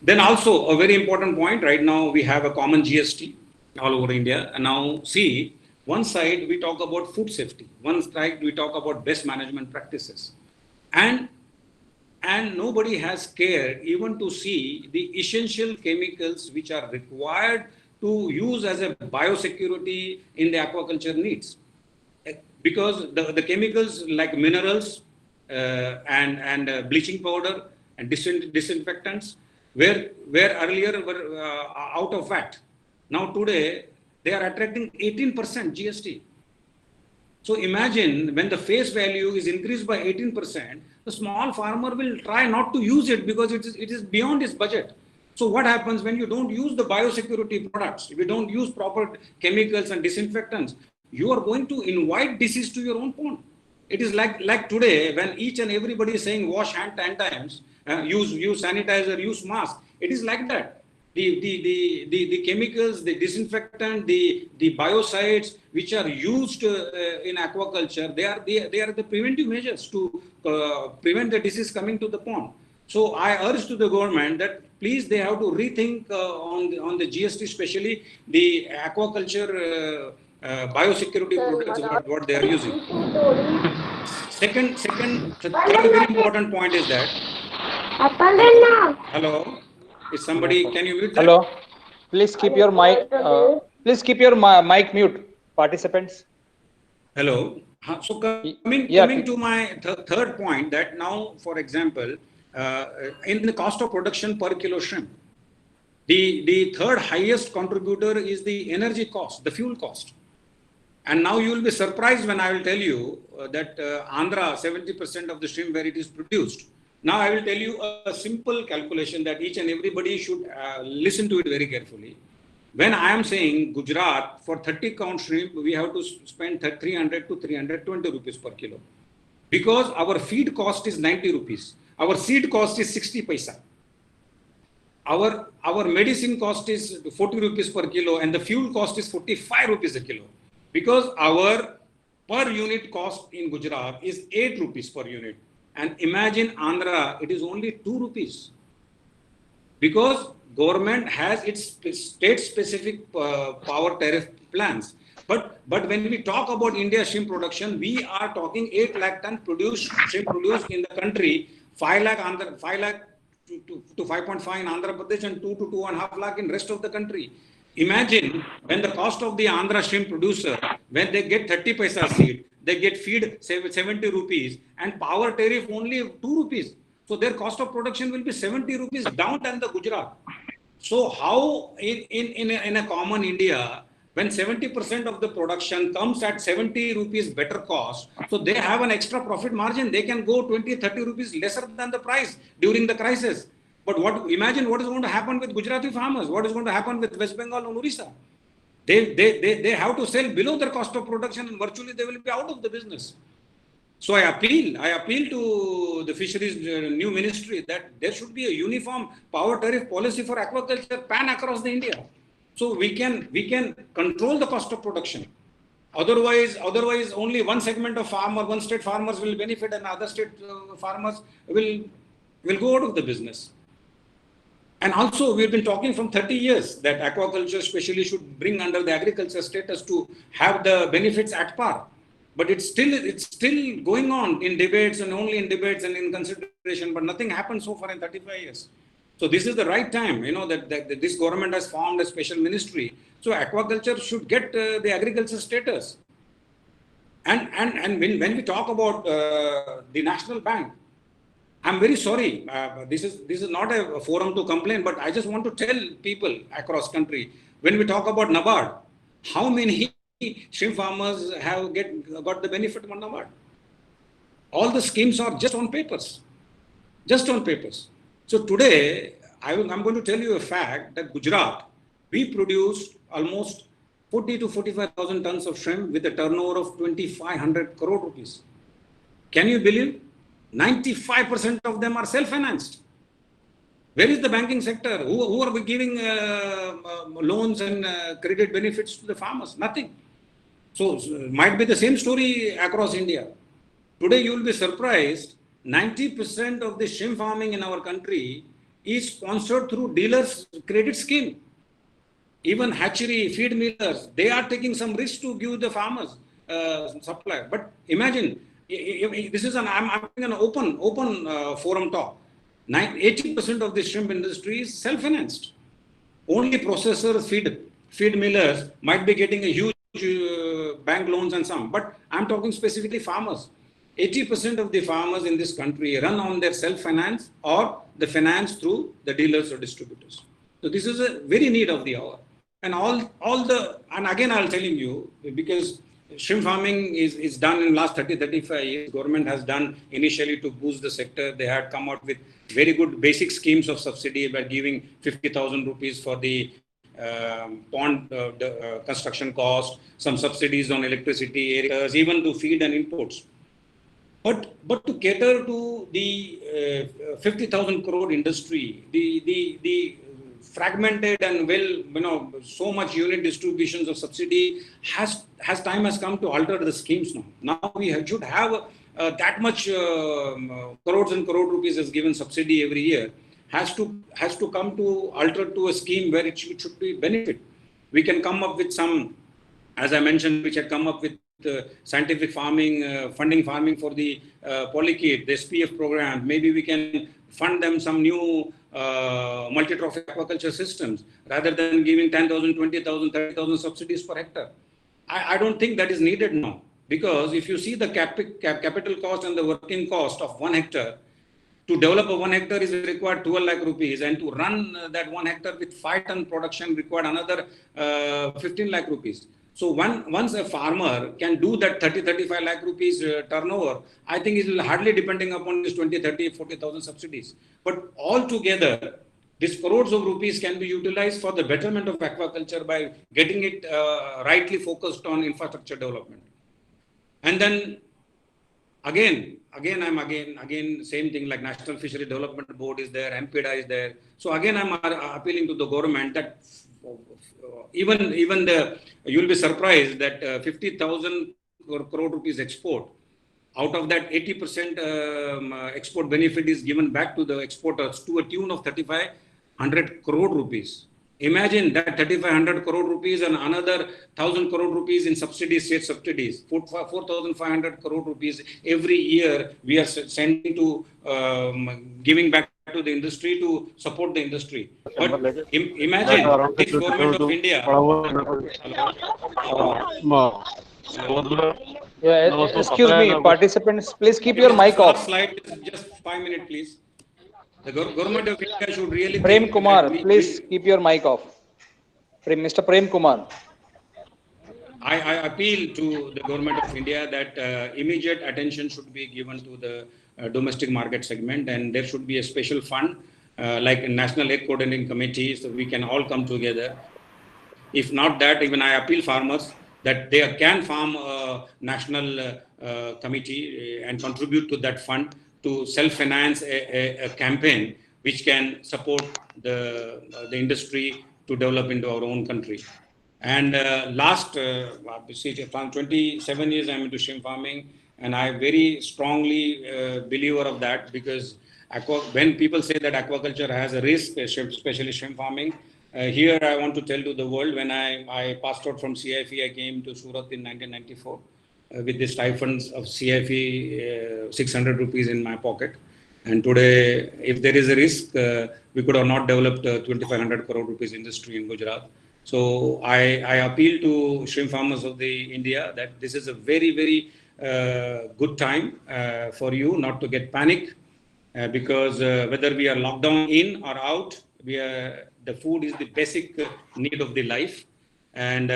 Then also a very important point, right now we have a common GST all over India. And now see, one side we talk about food safety, one side we talk about best management practices. And nobody has cared even to see the essential chemicals which are required to use as a biosecurity in the aquaculture needs. Because the chemicals like minerals, and bleaching powder and disinfectants were earlier out of VAT. Now today they are attracting 18% GST. So imagine when the face value is increased by 18%, the small farmer will try not to use it because it is beyond his budget. So what happens when you don't use the biosecurity products, if you don't use proper chemicals and disinfectants, you are going to invite disease to your own pond. It is like today when each and everybody is saying wash hand 10 times, use sanitizer, use mask. It is like that. The chemicals, the disinfectant, the biocides which are used in aquaculture, they are the preventive measures to prevent the disease coming to the pond. So I urge to the government that please they have to rethink on the GST, especially the aquaculture biosecurity products what they are using. Second very important point is that Hello. Is somebody, can you mute that? Hello. Please keep your mic. Please keep your mic mute, participants. Hello. So Yeah. coming to my third point, that now, for example, in the cost of production per kilo shrimp, the third highest contributor is the energy cost, the fuel cost. And now you will be surprised when I will tell you that Andhra, 70% of the shrimp where it is produced. Now I will tell you a simple calculation that each and everybody should listen to it very carefully. When I am saying Gujarat, for 30 count shrimp, we have to spend 300 to 320 rupees per kilo. Because our feed cost is 90 rupees. Our seed cost is 60 paisa. Our medicine cost is 40 rupees per kilo and the fuel cost is 45 rupees a kilo. Because our per unit cost in Gujarat is 8 rupees per unit. And imagine Andhra, it is only 2 rupees. Because government has its state specific power tariff plans. But when we talk about India shrimp production, we are talking 8 lakh ton shrimp produced in the country, 5 lakh to 5.5 in Andhra Pradesh and 2 to 2.5 lakh in rest of the country. Imagine when the cost of the Andhra shrimp producer, when they get 30 paisa seed, they get feed 70 rupees and power tariff only 2 rupees. So their cost of production will be 70 rupees down than the Gujarat. So how in a common India, when 70% of the production comes at 70 rupees better cost, so they have an extra profit margin. They can go 20, 30 rupees lesser than the price during the crisis. But imagine what is going to happen with Gujarati farmers? What is going to happen with West Bengal and Orissa? They have to sell below their cost of production and virtually they will be out of the business. So I appeal to the fisheries new ministry that there should be a uniform power tariff policy for aquaculture pan across the India. So we can control the cost of production. Otherwise only one segment of one state farmers will benefit and other state farmers will go out of the business. And also we've been talking from 30 years that aquaculture especially should bring under the agriculture status to have the benefits at par. But it's still going on in debates and only in debates and in consideration, but nothing happened so far in 35 years. So this is the right time, that this government has formed a special ministry. So aquaculture should get the agriculture status. And when we talk about the National Bank, I'm very sorry. This is not a forum to complain, but I just want to tell people across country, when we talk about NABARD, how many shrimp farmers have got the benefit from NABARD? All the schemes are just on papers. Just on papers. So today, I'm going to tell you a fact that Gujarat, we produced almost 40 to 45,000 tons of shrimp with a turnover of 2,500 crore rupees. Can you believe? 95% of them are self-financed. Where is the banking sector? Who are we giving loans and credit benefits to the farmers? Nothing. So might be the same story across India. Today you will be surprised, 90% of the shrimp farming in our country is sponsored through dealers credit scheme. Even hatchery, feed millers, they are taking some risk to give the farmers supply. But imagine, this is I'm having an open forum talk. 80% of the shrimp industry is self-financed. Only processors, feed millers might be getting a huge bank loans and some. But I'm talking specifically farmers. 80% of the farmers in this country run on their self-finance or the finance through the dealers or distributors. So this is a very need of the hour. And and again I'll telling you, because shrimp farming is done in the last 30-35 years. Government has done initially to boost the sector. They had come out with very good basic schemes of subsidy by giving 50,000 rupees for the pond construction cost, some subsidies on electricity, areas, even to feed and imports. But to cater to the 50,000 crore industry, the fragmented and so much unit distributions of subsidy time has come to alter the schemes now. Now we should have that much crores and crore rupees as given subsidy every year has to come to alter to a scheme where it should be benefit. We can come up with some, as I mentioned, which had come up with scientific farming, funding farming for the polychaete, the SPF program. Maybe we can fund them some new multi-trophic aquaculture systems rather than giving 10,000, 20,000, 30,000 subsidies per hectare. I don't think that is needed now, because if you see the capital cost and the working cost of 1 hectare, to develop a 1 hectare is required 12 lakh rupees, and to run that 1 hectare with 5 ton production required another 15 lakh rupees. So once a farmer can do that 30-35 lakh rupees turnover, I think it will hardly depending upon this 20, 30, 40,000 subsidies. But altogether, these crores of rupees can be utilized for the betterment of aquaculture by getting it rightly focused on infrastructure development. And then again, same thing, like National Fishery Development Board is there, MPDA is there. So again, I'm appealing to the government that you'll be surprised that 50,000 crore rupees export, out of that 80% export benefit is given back to the exporters to a tune of 3,500 crore rupees. Imagine that 3,500 crore rupees and another 1,000 crore rupees in subsidies, state subsidies, 4,500 crore rupees every year we are sending to giving back to the industry to support the industry. But imagine this government of India. Yeah, excuse me, participants, please keep your mic off. Slide, just 5 minutes, please. The government of India should really. Prem Kumar, please keep your mic off. Mr. Prem Kumar. I appeal to the government of India that immediate attention should be given to the domestic market segment, and there should be a special fund like a National Egg Coordinating Committee, so we can all come together. If not that, even I appeal farmers that they can form a national committee and contribute to that fund to self-finance a campaign which can support the industry to develop into our own country. And last 27 years I'm into shrimp farming, and I very strongly believer of that, because when people say that aquaculture has a risk, especially shrimp farming, here I want to tell to the world, when I passed out from CIFE, I came to Surat in 1994 with the stipends of CIFE, 600 rupees in my pocket. And today, if there is a risk, we could have not developed a 2,500 crore rupees industry in Gujarat. So I appeal to shrimp farmers of India that this is a very, very good time for you not to get panic, because whether we are locked down in or out, the food is the basic need of the life. And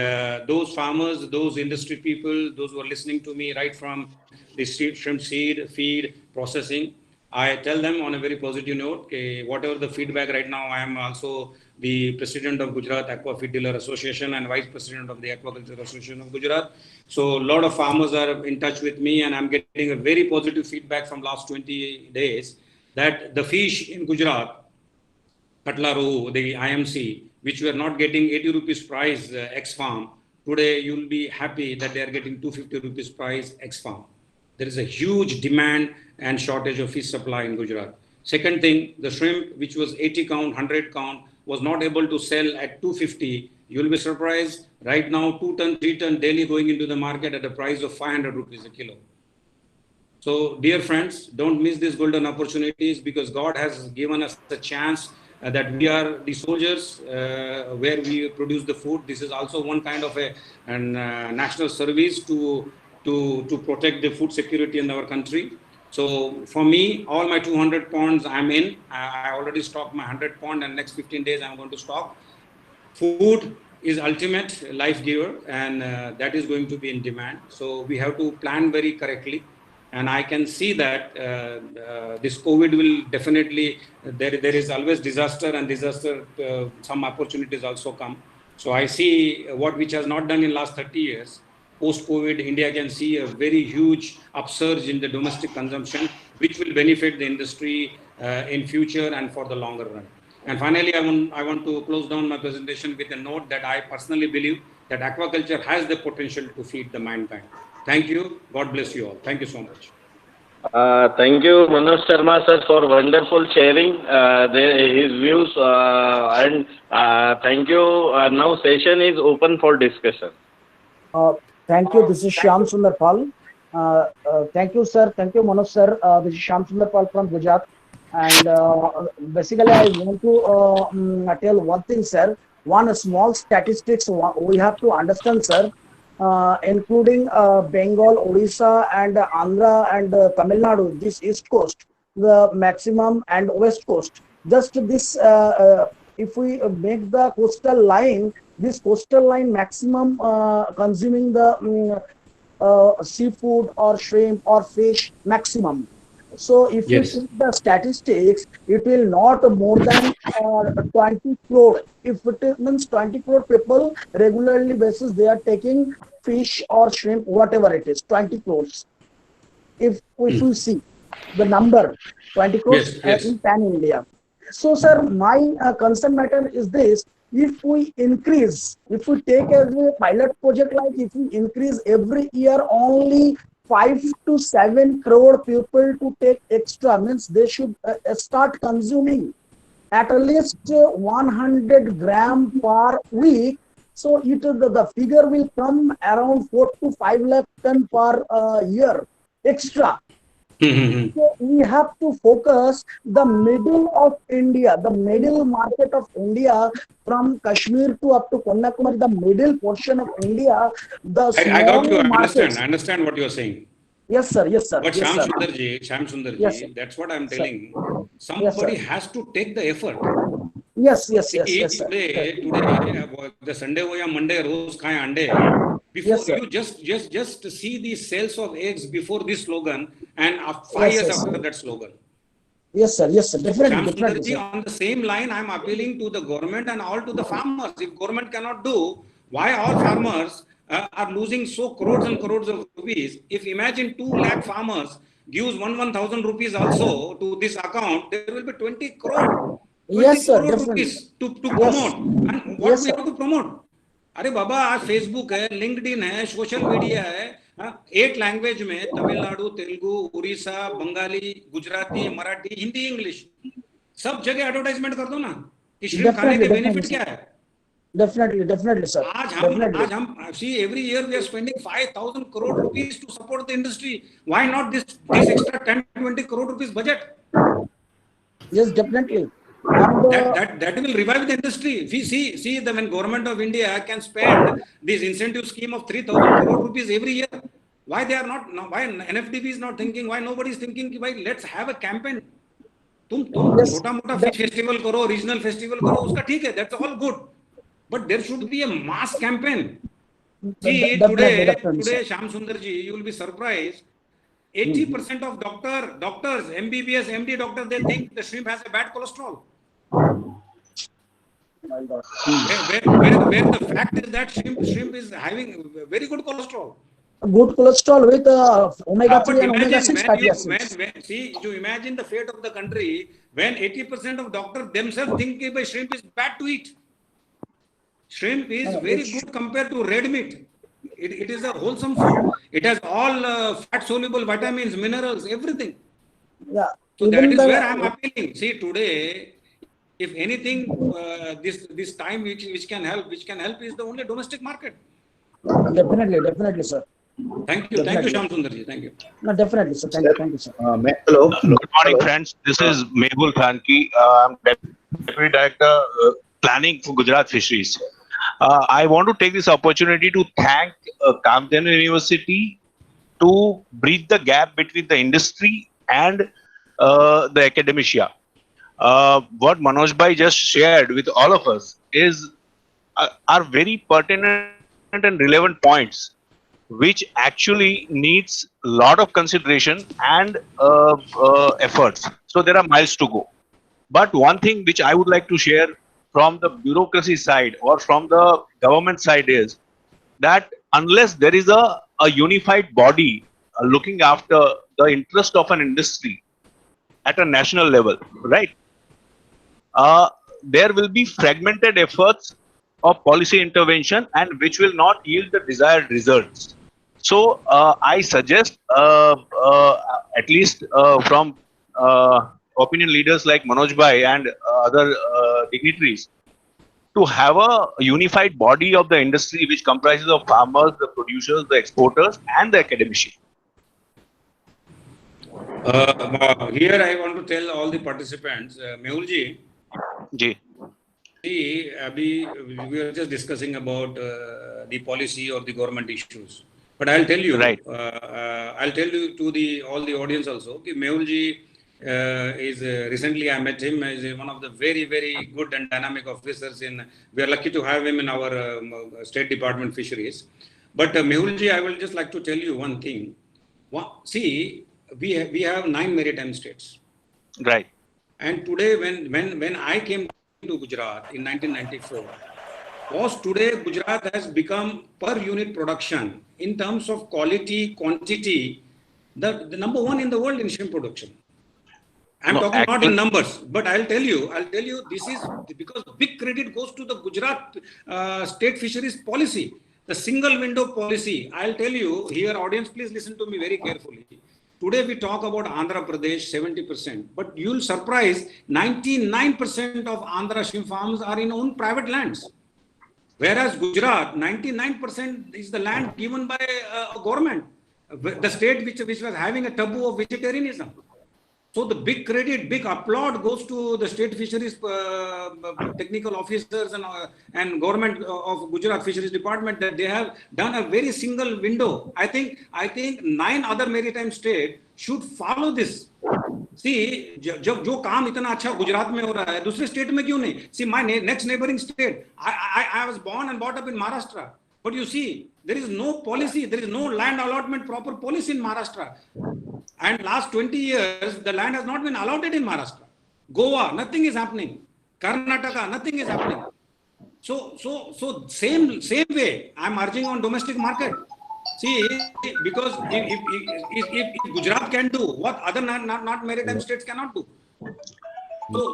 those farmers, those industry people, those who are listening to me right from the shrimp seed, feed, processing, I tell them on a very positive note, whatever the feedback right now, I am also the president of Gujarat Aqua Feed Dealer Association and vice president of the Aquaculture Association of Gujarat. So a lot of farmers are in touch with me, and I'm getting a very positive feedback from last 20 days that the fish in Gujarat, Katla Rohu, the IMC, which were not getting 80 rupees price ex-farm, today you'll be happy that they are getting 250 rupees price ex-farm. There is a huge demand and shortage of fish supply in Gujarat. Second thing, the shrimp, which was 80 count, 100 count, was not able to sell at 250. You'll be surprised, right now 2 ton, 3 ton daily going into the market at a price of 500 rupees a kilo. So dear friends, don't miss these golden opportunities, because God has given us the chance that we are the soldiers where we produce the food. This is also one kind of a national service to protect the food security in our country. So for me, all my 200 ponds I'm in. I already stocked my 100 pond, and next 15 days I'm going to stock. Food is ultimate life giver, and that is going to be in demand. So we have to plan very correctly. And I can see that this COVID will definitely, there is always disaster, and some opportunities also come. So I see which has not done in last 30 years. Post-COVID, India can see a very huge upsurge in the domestic consumption, which will benefit the industry in future and for the longer run. And finally, I want to close down my presentation with a note that I personally believe that aquaculture has the potential to feed the mankind. Thank you. God bless you all. Thank you so much. Thank you, Manoj Sharma sir, for wonderful sharing his views, and thank you. Now session is open for discussion. Thank you. This is Shyam Sundar Pal. Thank you, sir. Thank you, Manoj sir. This is Shyam Sundar Pal from Gujarat. And basically, I want to tell one thing, sir. One small statistics we have to understand, sir, including Bengal, Odisha, and Andhra and Tamil Nadu, this east coast, the maximum, and west coast. Just this, if we make the coastal line, this coastal line maximum consuming the seafood or shrimp or fish maximum. So if you Yes. see the statistics, it will not more than 20 crore. If it means 20 crore people regularly basis, they are taking fish or shrimp, whatever it is, 20 crores. If you see the number, 20 crores Yes, yes. in pan India. So, sir, my concern matter is this: if we increase, if we take as a pilot project, like if we increase every year only 5 to 7 crore people to take extra, means they should start consuming at least 100 gram per week. So the figure will come around 4 to 5 lakh ton per year extra. So we have to focus the middle of India, the middle market of India, from Kashmir to up to Kanyakumari, the middle portion of India, the I got you. small I markets. understand what you're saying. Yes, sir. Yes, sir. But Yes, sir. Sham Sundarji, Yes, sir. that's what I'm Sir. telling. Yes, Somebody sir. has to take the effort. Yes, yes, yes, See, yes, sir. today, the Sunday or Monday, rose खाएं अंडे. Before Yes, sir. you just see the sales of eggs before this slogan, and 5 Yes, years yes. after that slogan. Yes, sir. Yes, sir. Definitely, Sham definitely, Sundarji, sir. on the same line, I'm appealing to the government and all to the farmers. If government cannot do, why all farmers are losing so crores and crores of rupees? If imagine 2 lakh farmers gives 1,000 rupees also to this account, there will be 20 crore. 20 Yes, sir. crore Definitely. rupees to Yes. promote. And what Yes, we sir. have to promote? अरे बाबा आज Facebook है, LinkedIn है, social media है, 8 language में Tamil Nadu, Telugu, Orissa, Bengali, Gujarati, Marathi, Hindi, English, सब जगह advertisement कर दो ना कि श्रिम्प खाने Definitely, के definitely, बेनिफिट sir. क्या है. Definitely, definitely, sir. Definitely. आज हम see every year we are spending 5,000 crore rupees to support the industry. Why not this extra 10-20 crore rupees budget? Yes, definitely. And That will revive the industry. If we see the when government of India can spend this incentive scheme of 3,000 crore rupees every year, why they are not now? Why NFDB is not thinking? Why nobody is thinking? Why let's have a campaign. तुम yes, छोटा मोटा fish festival करो, regional festival करो, उसका ठीक है, that's all good. But there should be a mass campaign. See, definitely, definitely, today, sir. Sham Sundarji, you will be surprised. 80% of doctors, MBBS, MD doctors, they think the shrimp has a bad cholesterol. My God. Where the fact is that shrimp is having very good cholesterol. Good cholesterol with omega But 3 and omega imagine 6 fatty acids. you imagine the fate of the country when 80% of doctors themselves think that shrimp is bad to eat. Shrimp is very good compared to red meat. It is a wholesome food. It has all fat soluble vitamins, minerals, everything. Yeah. So Even that is the, where I am appealing. See, today, if anything, this time which can help is the only domestic market. definitely, definitely, sir. Thank you, Sham Sundarji. Thank you. No, definitely, sir. Thank you, sir. Hello. Good morning, friends. This is Mehul Khanki. I'm Deputy Director Planning for Gujarat Fisheries. I want to take this opportunity to thank Kamdenu University to bridge the gap between the industry and the academia. What Manoj Bhai just shared with all of us is are very pertinent and relevant points, which actually needs a lot of consideration and efforts. So there are miles to go. But one thing which I would like to share from the bureaucracy side or from the government side is that unless there is a unified body looking after the interest of an industry at a national level, right? There will be fragmented efforts of policy intervention and which will not yield the desired results. So I suggest, at least from opinion leaders like Manoj Bhai and other dignitaries, to have a unified body of the industry which comprises of farmers, the producers, the exporters, and the academicians. Here I want to tell all the participants, Mehul ji, ji see, we were just discussing about the policy or the government issues. But I'll tell you, Right. I'll tell you to the all the audience also, कि Mehul ji is recently I met him as one of the very, very good and dynamic officers in. We are lucky to have him in our State Department Fisheries. But Mehul ji, I will just like to tell you one thing. See, we have 9 maritime states. right And today, when I came to Gujarat in 1994, was today Gujarat has become per unit production in terms of quality, quantity, the number one in the world in shrimp production. I'm No, talking not actually- in numbers, but I'll tell you, this is because big credit goes to the Gujarat state fisheries policy, the single window policy. I'll tell you here, audience, please listen to me very carefully. Today we talk about Andhra Pradesh 70%, but you'll surprise 99% of Andhra shrimp farms are in own private lands. Whereas Gujarat, 99% is the land given by a government, the state which was having a taboo of vegetarianism. So the big credit, big applaud goes to the state fisheries technical officers and government of Gujarat Fisheries Department that they have done a very single window. I think 9 other maritime states should follow this. See, जो काम इतना अच्छा गुजरात में हो रहा है, दूसरे state में क्यों नहीं? See, my next neighboring state, I was born and brought up in Maharashtra. But you see, there is no policy, there is no land allotment proper policy in Maharashtra. And last 20 years, the land has not been allotted in Maharashtra. Goa, nothing is happening. Karnataka, nothing is happening. So same way, I'm urging on domestic market. See, because if Gujarat can do what other not maritime states cannot do.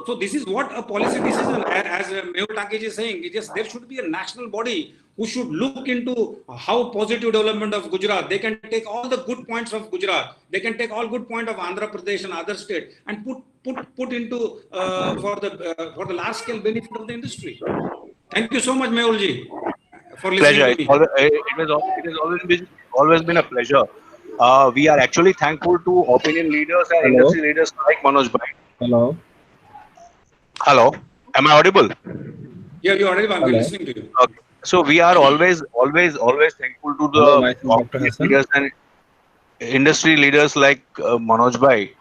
So this is what a policy decision, as Mehul Taki is saying, there should be a national body who should look into how positive development of Gujarat. They can take all the good points of Gujarat. They can take all good point of Andhra Pradesh and other states and put into for the large scale benefit of the industry. Thank you so much, Mehul ji, for listening pleasure. to me. It has always been a pleasure. We are actually thankful to opinion leaders and Hello? industry leaders like Manoj Bhai. Hello. Hello, am I audible? Yeah, you already. I'm Hello. listening to you. Okay. So we are always thankful to Hello, the myself, Dr. opinion Hassan. leaders and industry leaders like Manoj Bhai.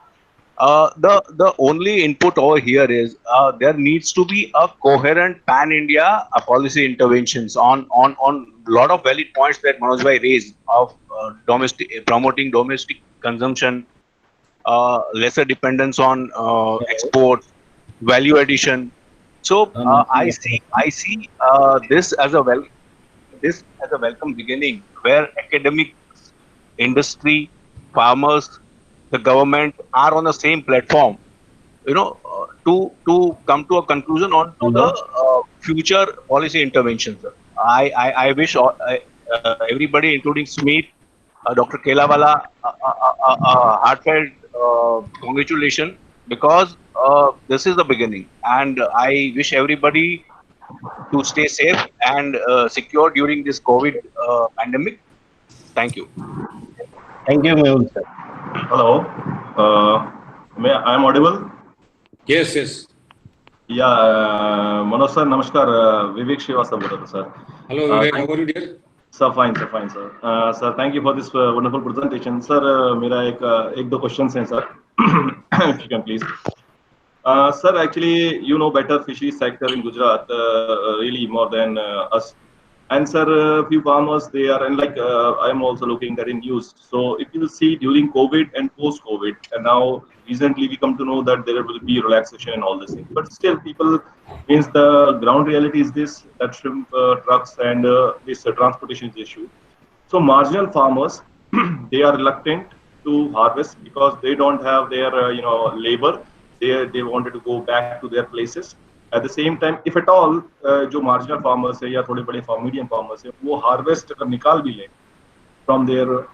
The only input over here is there needs to be a coherent pan-India policy interventions on lot of valid points that Manoj Bhai raised of promoting domestic consumption, lesser dependence on exports, value addition. So I see this as a welcome beginning where academics, industry, farmers, the government are on the same platform, to come to a conclusion on to the future policy interventions. I wish everybody, including Smith, Dr. Kelawala, heartfelt congratulations, because this is the beginning, and I wish everybody to stay safe and secure during this COVID pandemic. Thank you. Thank you, Mehul sir. Hello. I am audible? Yes, yes. Yeah, Manoj sir, namaskar. Vivek Srivastava बोल रहा था sir. Hello, Vivek. How are you, dear? Sir, fine, sir. Sir, thank you for this wonderful presentation. Sir, मेरा एक दो questions हैं sir. If you can please. Sir, actually, you know better fisheries sector in Gujarat really more than us. And sir, few farmers, they are, and like I'm also looking at in news. So if you see during COVID and post-COVID, and now recently we come to know that there will be relaxation and all this thing. But still, people, means the ground reality is this, that shrimp trucks and this transportation is issue. So marginal farmers, they are reluctant to harvest because they don't have their labor. They wanted to go back to their places. At the same time, if at all, जो marginal farmers है या थोड़े बड़े medium farmers है, वो harvest निकाल भी ले from their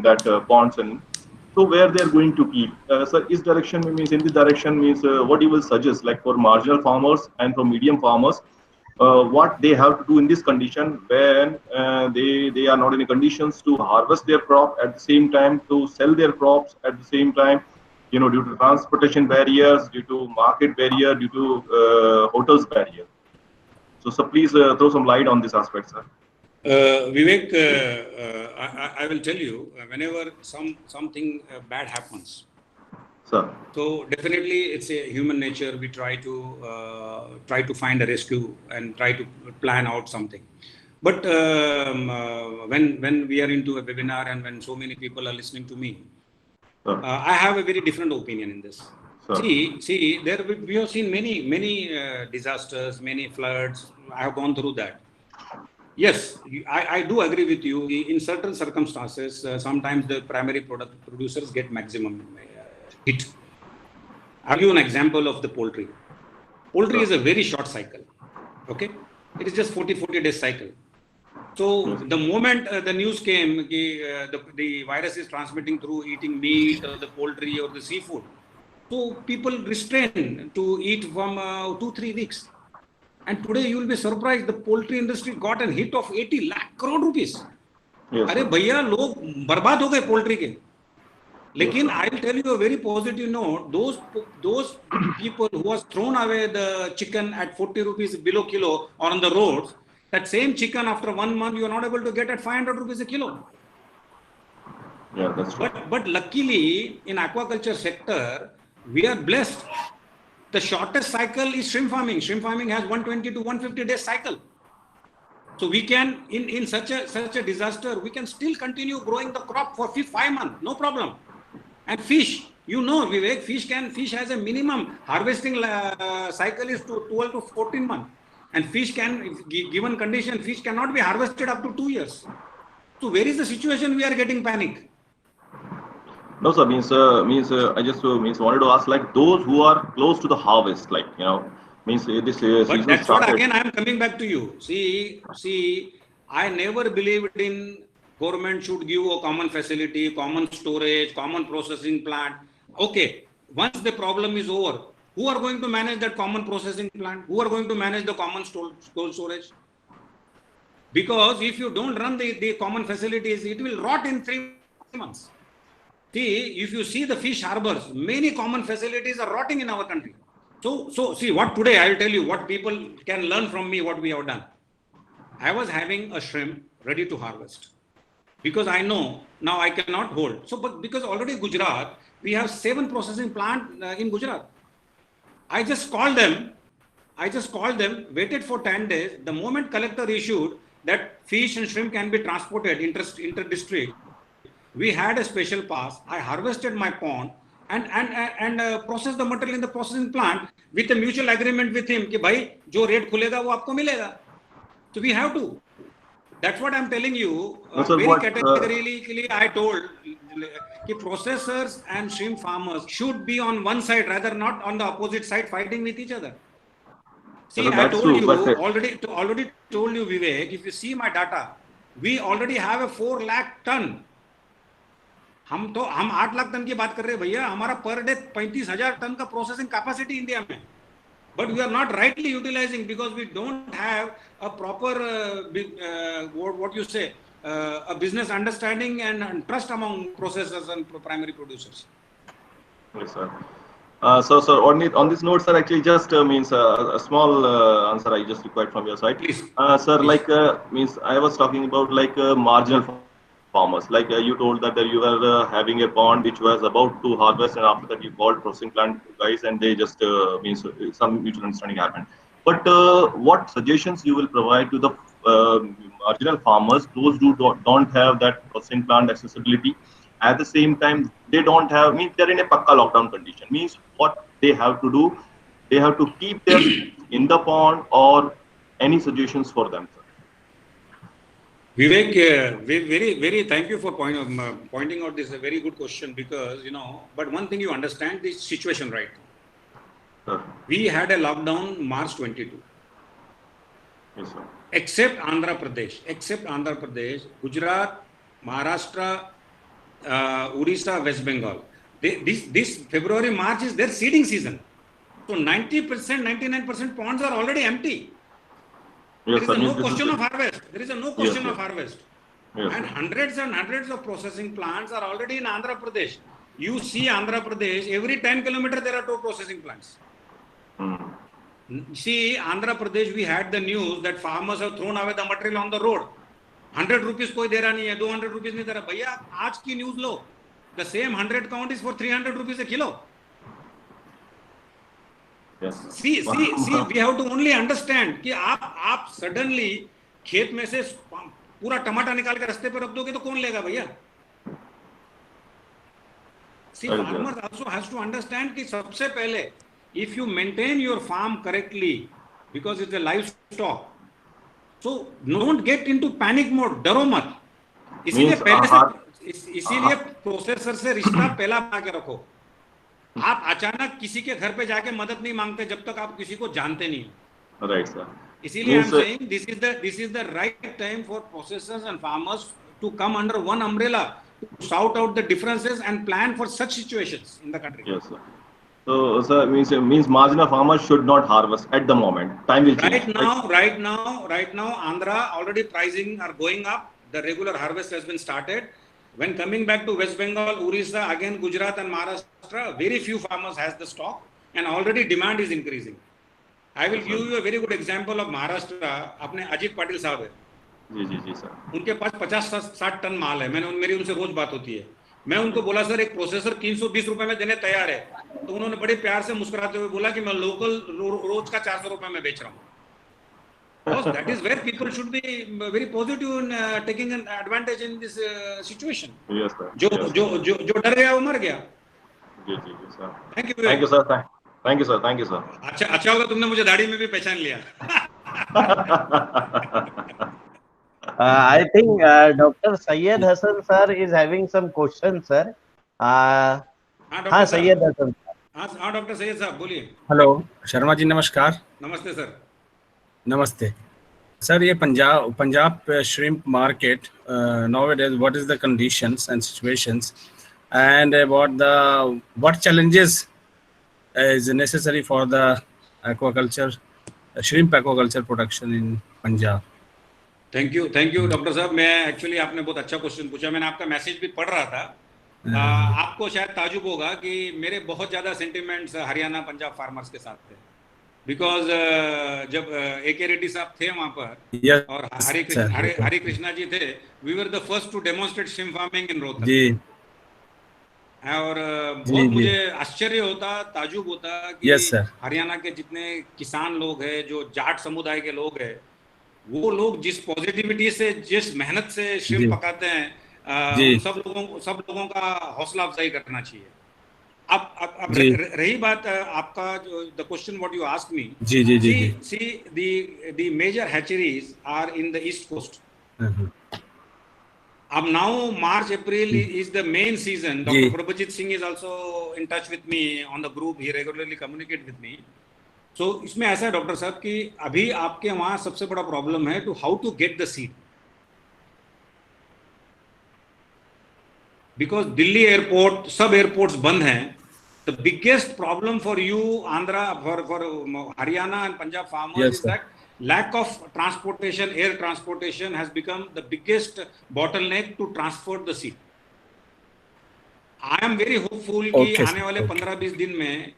that ponds, and so where they are going to keep. So this direction means what you will suggest, like for marginal farmers and for medium farmers, what they have to do in this condition when they are not in conditions to harvest their crop, at the same time to sell their crops, at the same time due to transportation barriers, due to market barrier, due to hotels barrier. So please throw some light on this aspect, sir. Vivek, I will tell you, whenever something bad happens, Sir. so definitely it's a human nature. We try to find a rescue and try to plan out something. But when we are into a webinar and when so many people are listening to me, I have a very different opinion in this. See, we have seen many disasters, many floods. I have gone through that. Yes, I do agree with you. In certain circumstances, sometimes the primary producers get maximum hit. I'll give you an example of the poultry. Poultry is a very short cycle. Okay, it is just 40 days cycle. So the moment the news came, the virus is transmitting through eating meat or the poultry or the seafood, so people restrain to eat from 2-3 weeks. And today you will be surprised, the poultry industry got a hit of 80 lakh crore rupees. अरे भैया लोग बर्बाद हो गए poultry के. लेकिन I will tell you a very positive note. Those people who has thrown away the chicken at 40 rupees below kilo or on the roads, that same chicken after 1 month you are not able to get at 500 rupees a kilo. Yeah, that's true. But luckily in aquaculture sector we are blessed. The shortest cycle is shrimp farming. Shrimp farming has 120 to 150 days cycle. So we can, in such a disaster, we can still continue growing the crop for 5 months, no problem. And fish, Vivek, fish has a minimum harvesting cycle is to 12 to 14 months. And fish can, given condition, fish cannot be harvested up to 2 years. So where is the situation we are getting panic? No, sir. I just wanted to ask, like those who are close to the harvest, like this season but that's started. what again I am coming back to you. See, I never believed in government should give a common facility, common storage, common processing plant. Okay, once the problem is over, who are going to manage that common processing plant? Who are going to manage the common cold storage? Because if you don't run the common facilities, it will rot in 3 months. See, if you see the fish harbors, many common facilities are rotting in our country. So see what today I will tell you what people can learn from me, what we have done. I was having a shrimp ready to harvest because I know now I cannot hold. So, but because already Gujarat, we have 7 processing plants in Gujarat. I just called them, waited for 10 days. The moment collector issued that fish and shrimp can be transported inter-district, we had a special pass. I harvested my pond and processed the material in the processing plant with a mutual agreement with him कि भाई जो rate खुलेगा वो आपको मिलेगा. So we have to. That's what I'm telling you. Very categorically, I told कि processors and shrimp farmers should be on one side rather not on the opposite side fighting with each other. See, I told you already told you, Vivek. If you see my data, we already have a 4 lakh ton. हम 8 lakh ton की बात कर रहे हैं भैया. हमारा per day 35,000 ton का processing capacity India में. But we are not rightly utilizing because we don't have a proper what you say a business understanding and trust among processors and primary producers. Yes, sir. So on this note, sir, actually just means a small answer I just required from your side. Please. Sir, like means I was talking about like marginal farmers. Like you told that you were having a pond which was about to harvest, and after that you called processing plant guys, and they just means some mutual understanding happened. But what suggestions you will provide to the marginal farmers, those who don't have that processing plant accessibility? At the same time, they don't have, means they're in a pakka lockdown condition. Means what they have to do, they have to keep them in the pond, or any suggestions for them, sir? Vivek, very thank you for pointing out this. A very good question because but one thing you understand the situation right now. We had a lockdown March 22. Yes, sir. Except Andhra Pradesh, Gujarat, Maharashtra, Orissa, West Bengal. This February, March is their seeding season. So 90%, 99% ponds are already empty. Yes, there is no question of harvest. Yes. And hundreds of processing plants are already in Andhra Pradesh. You see Andhra Pradesh, every 10 kilometers there are two processing plants. See, Andhra Pradesh, we had the news that farmers have thrown away the material on the road. 100 rupees कोई दे रहा नहीं है, 200 rupees नहीं दे रहा. भैया आज की news low. The same 100 count is for 300 rupees a kilo. Yes. See, we have to only understand कि आप suddenly खेत में से पूरा टमाटर निकाल के रास्ते पर रख दोगे तो कौन लेगा भैया? See, farmers also has to understand कि सबसे पहले, if you maintain your farm correctly, because it's a livestock, so don't get into panic mode, डरो मत. इसीलिए पहले से, इसीलिए प्रोसेसर से रिश्ता पहला बना के रखो. आप अचानक किसी के घर पे जाके मदद नहीं मांगते जब तक आप किसी को जानते नहीं. Right, sir. इसीलिए I'm saying this is the right time for processors and farmers to come under one umbrella to shout out the differences and plan for such situations in the country. Yes, sir. So, sir, means marginal farmers should not harvest at the moment. Time will change. Right now, Andhra already pricing are going up. The regular harvest has been started. When coming back to West Bengal, Orissa, again Gujarat and Maharashtra, very few farmers has the stock, and already demand is increasing. I will give you a very good example of Maharashtra. अपने अजीत पाटिल साहब है. जी sir. उनके पास 50-60 ton माल है. मेरी उनसे रोज बात होती है. मैं उनको बोला सर एक प्रोसेसर 320 रुपए में देने तैयार है. तो उन्होंने बड़े प्यार से मुस्कुराते हुए बोला कि मैं लोकल रोज का 400 रुपए में बेच रहा हूँ. Because that is where people should be very positive in taking an advantage in this situation. Yes, sir. जो डर गया वो मर गया. जी sir. Thank you, sir. Thank you, sir. अच्छा होगा तुमने मुझे दाढ़ी में भी पहचान लिया. I think Dr. Syed Hassan sir is having some questions, sir. हाँ, Syed Hassan. हाँ, डॉक्टर सैयद साहब बोलिए. हेलो शर्मा जी, नमस्कार. नमस्ते सर. नमस्ते सर. ये Punjab shrimp market nowadays, what is the conditions and situations, and what challenges is necessary for the shrimp aquaculture production in Punjab? Thank you doctor साहब. मैं एक्चुअली आपने बहुत अच्छा क्वेश्चन पूछा. मैंने आपका मैसेज भी पढ़ रहा था. आपको शायद ताजुब होगा कि मेरे बहुत ज्यादा सेंटिमेंट्स हरियाणा पंजाब फार्मर्स के साथ थे. बिकॉज जब AK रेड्डी साहब थे वहां पर और हरि कृष्णा जी थे, we were the first to demonstrate shrimp farming in Rohtak. जी. और बहुत मुझे आश्चर्य होता, ताजुब होता कि हरियाणा के जितने किसान लोग हैं, जो जाट समुदाय के लोग हैं, वो लोग जिस पॉजिटिविटी से, जिस मेहनत से श्रिम्प पकाते हैं, सब लोगों का हौसला अफजाई करना चाहिए. अब रही बात आपका जो the question what you ask me. See the major hatcheries are in the east coast. अब now March, April is the main season. Dr. Prabhajit Singh is also in touch with me on the group. He regularly communicate with me. So इसमें ऐसा है doctor साहब कि अभी आपके वहाँ सबसे बड़ा प्रॉब्लम है to how to get the seed. Because Delhi airport, सब एयरपोर्ट्स बंद हैं. The biggest problem for you, Andhra, for Haryana and Punjab farmers is that lack of transportation, air transportation has become the biggest bottleneck to transport the seed. I am very hopeful कि आने वाले 15-20 दिन में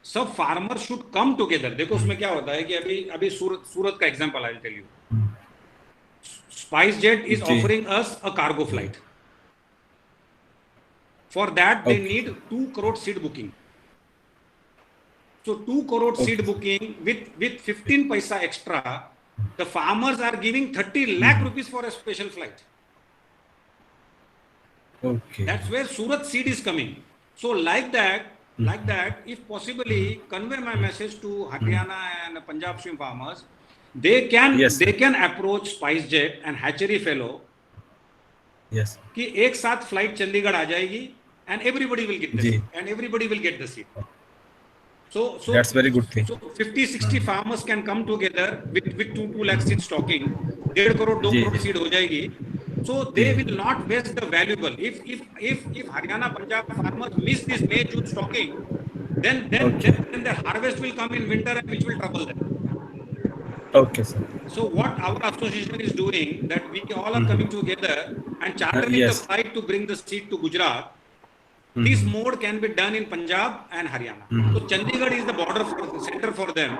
सब farmer should come together. देखो उसमें क्या होता है कि अभी सूरत का example I will tell you. SpiceJet is offering us a cargo flight. For that they need 2 crore seed booking. So 2 crore seed booking with 15 paisa extra, the farmers are giving 30 lakh rupees for a special flight. Okay. That's where Surat seed is coming. So like that, if possibly convey my message to Haryana and Punjab shrimp farmers, they can approach SpiceJet and Hatchery Fellow. Yes. कि एक साथ flight Chandigarh आ जाएगी and everybody will get the seed. And everybody will get the seed. So that's very good thing. So 50-60 farmers can come together with 2 lakh seed stocking. 1.5 crore 2 crore seed हो जाएगी. So they will not waste the valuable. If Haryana Punjab farmers miss this May June stocking, then the harvest will come in winter and which will trouble them. Okay, sir. So what our association is doing, that we all are coming together and chartering the flight to bring the seed to Gujarat. This mode can be done in Punjab and Haryana. So Chandigarh is the border center for them.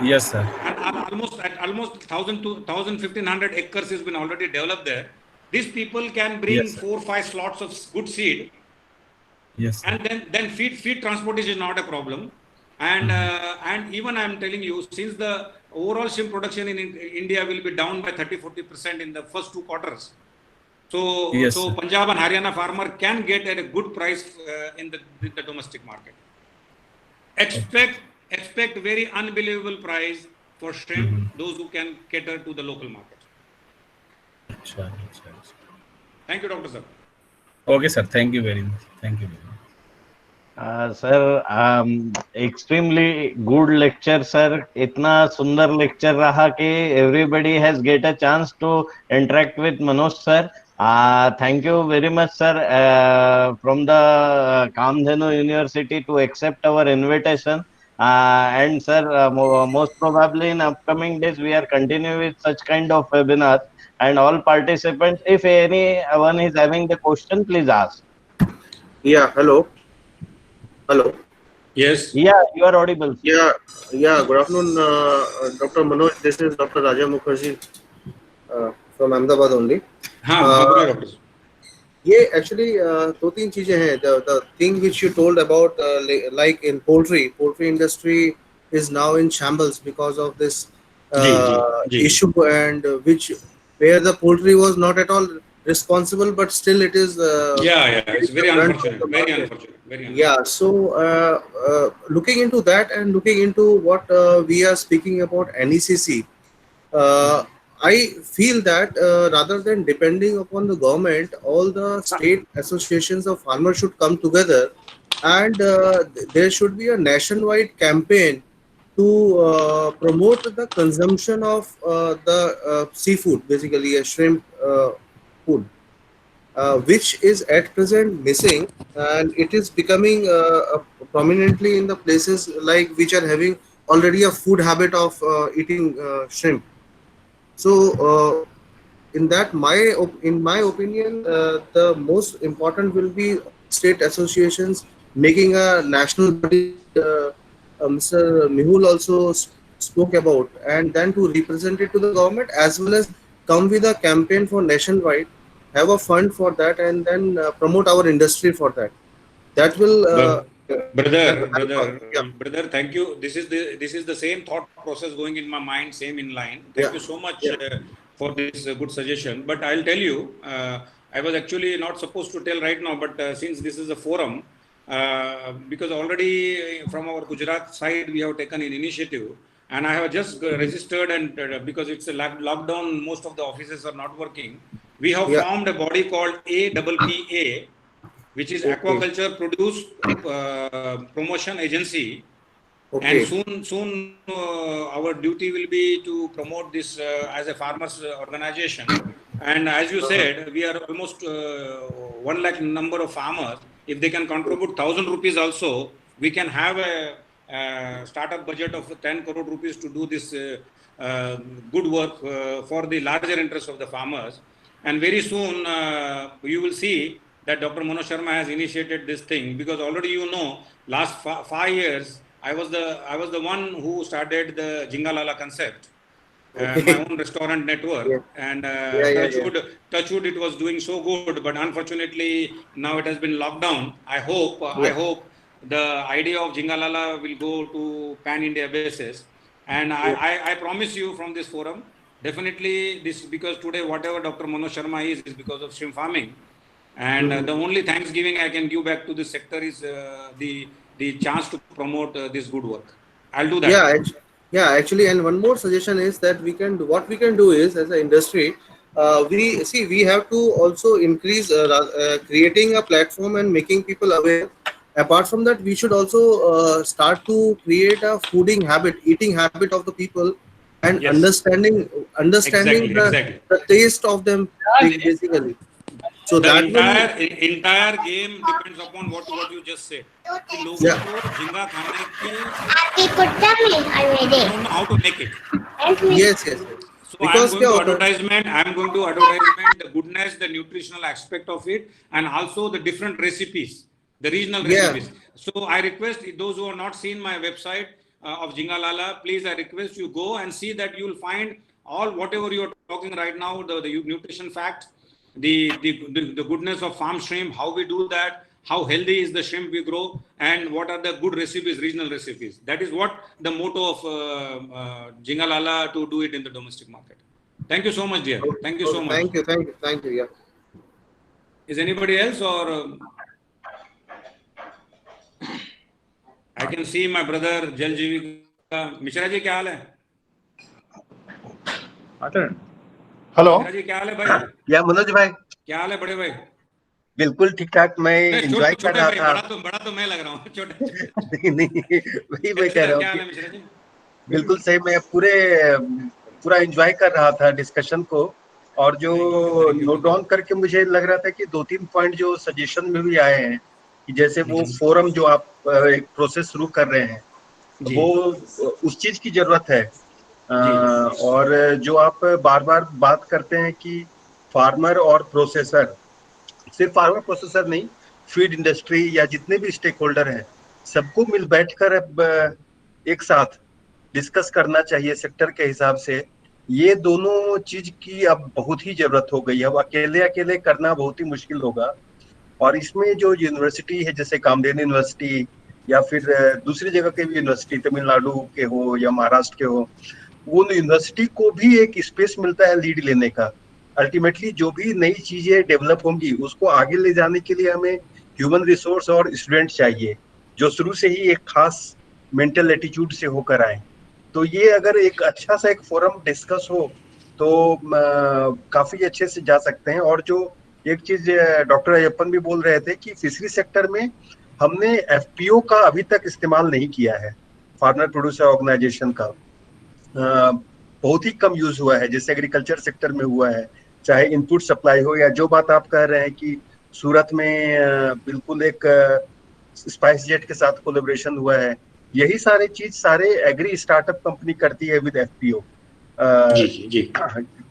Yes, sir. And almost 1,000 to 1,500 acres has been already developed there. These people can bring Yes, sir. 4-5 slots of good seed, Yes, sir. and then feed transportation is not a problem. And even I am telling you, since the overall shrimp production in India will be down by 30-40% in the first 2 quarters. So, Yes, so sir. Punjab and Haryana farmer can get at a good price in the domestic market. Expect very unbelievable price for shrimp, those who can cater to the local market. Sure. Thank you, Dr. Sir. Okay, sir. Thank you very much. Thank you very much. Sir, extremely good lecture, sir. इतना सुंदर lecture रहा कि everybody has get a chance to interact with Manoj sir. Thank you very much, sir, from the Kamdhenu University to accept our invitation. And sir, most probably in upcoming days we are continuing with such kind of webinars. And all participants, if anyone is having the question, please ask. Yeah, hello. Hello. Yes. Yeah, you are audible. Yeah, good afternoon, Dr. Manoj. This is Dr. Raja Mukherjee from Ahmedabad only. Doctor. ये actually 2-3 चीजें हैं. The thing which you told about like in poultry industry is now in shambles because of this issue, and where the poultry was not at all responsible, but still it is It's very unfortunate. Very unfortunate. Yeah, so looking into that and looking into what we are speaking about NECC, I feel that rather than depending upon the government, all the state associations of farmers should come together, and there should be a nationwide campaign to promote the consumption of the seafood, basically a shrimp food, which is at present missing, and it is becoming prominently in the places like which are having already a food habit of eating shrimp. So in my opinion, the most important will be state associations making a national body. Mr. Mehul also spoke about, and then to represent it to the government, as well as come with a campaign for nationwide, have a fund for that, and then promote our industry for that. That will brother, thank you. This is the same thought process going in my mind, same in line. Thank you so much for this good suggestion. But I'll tell you, I was actually not supposed to tell right now, but since this is a forum, because already from our Gujarat side we have taken an initiative, and I have just registered, and because it's a lockdown, most of the offices are not working. We have formed a body called APPA, which is Aquaculture Produce Promotion Agency. And soon our duty will be to promote this as a farmers organization. And as you said, we are almost 1 lakh number of farmers. If they can contribute 1,000 rupees also, we can have a startup budget of 10 crore rupees to do this good work for the larger interest of the farmers. And very soon you will see that Dr. Manoj Sharma has initiated this thing, because already last 5 years I was the one who started the Jingalala concept, my own restaurant network, and Touchwood it was doing so good, but unfortunately now it has been locked down. I hope the idea of Jingalala will go to pan-India basis, and I promise you from this forum, definitely this, because today whatever Dr. Manoj Sharma is because of shrimp farming. And the only thanksgiving I can give back to this sector is the chance to promote this good work. I'll do that. Yeah, actually, and one more suggestion is that what we can do is, as an industry, we have to also increase creating a platform and making people aware. Apart from that, we should also start to create a eating habit of the people, and understanding the taste of them, basically. So the that entire game depends upon what you just said. Don't know how to make it. Yes. So because I'm going to advertisement the goodness, the nutritional aspect of it, and also the different recipes. the regional recipes. So I request those who have not seen my website of Jingalala, please, I request you go and see that you will find all whatever you are talking right now, the nutrition fact, the goodness of farm shrimp, how we do that, how healthy is the shrimp we grow, and what are the good recipes, regional recipes. That is what the motto of Jingalala, to do it in the domestic market. Thank you so much, dear. Thank you so much. Thank you. Yeah. Is anybody else, or I can see my brother Jal Jeevika. Mishra ji, क्या हाल है? Hello Mishra ji क्या हाल है भाई? या मनोज भाई, क्या हाल है बड़े भाई? बिल्कुल ठीक ठाक। मैं एंजॉय कर रहा था। बड़ा तो मैं लग रहा हूँ, छोटे नहीं, वही मैं कह रहा क्या हाल है हूँ मिश्रा जी? बिल्कुल सही। मैं पूरा एंजॉय कर रहा था डिस्कशन को, और जो नोट डाउन करके मुझे लग रहा था कि 2-3 पॉइंट जो सजेशन में भी आए हैं, कि जैसे वो फोरम जो आप एक प्रोसेस शुरू कर रहे हैं, वो उस चीज की जरूरत है। और जो आप बार बार बात करते हैं कि फार्मर और प्रोसेसर, सिर्फ फार्मर प्रोसेसर नहीं, फीड इंडस्ट्री या जितने भी स्टेक होल्डर हैं, सबको मिल बैठकर अब एक साथ डिस्कस करना चाहिए सेक्टर के हिसाब से। ये दोनों चीज की अब बहुत ही जरूरत हो गई है। अब अकेले करना बहुत ही मुश्किल होगा। और इसमें जो यूनिवर्सिटी है, जैसे कामधेनु यूनिवर्सिटी या फिर दूसरी जगह के भी यूनिवर्सिटी, तमिलनाडु के हो या महाराष्ट्र के हो, उन यूनिवर्सिटी को भी एक स्पेस मिलता है लीड लेने का। अल्टीमेटली जो भी नई चीजें डेवलप होंगी उसको आगे ले जाने के लिए हमें ह्यूमन रिसोर्स और स्टूडेंट चाहिए, जो शुरू से ही एक खास मेंटल एटीट्यूड से होकर आए। तो ये अगर एक अच्छा सा एक फोरम डिस्कस हो तो काफी अच्छे से जा सकते हैं। और जो एक चीज डॉक्टर अयप्पन भी बोल रहे थे कि फिशरी सेक्टर में हमने एफपीओ का अभी तक इस्तेमाल नहीं किया है, फार्मर प्रोड्यूसर ऑर्गेनाइजेशन का बहुत ही कम यूज हुआ है, जैसे एग्रीकल्चर सेक्टर में हुआ है, चाहे इनपुट सप्लाई हो या जो बात आप कह रहे हैं कि सूरत में बिल्कुल एक स्पाइस जेट के साथ कोलैबोरेशन हुआ है। यही सारे चीज सारे एग्री स्टार्टअप कंपनी करती है विद एफपीओ,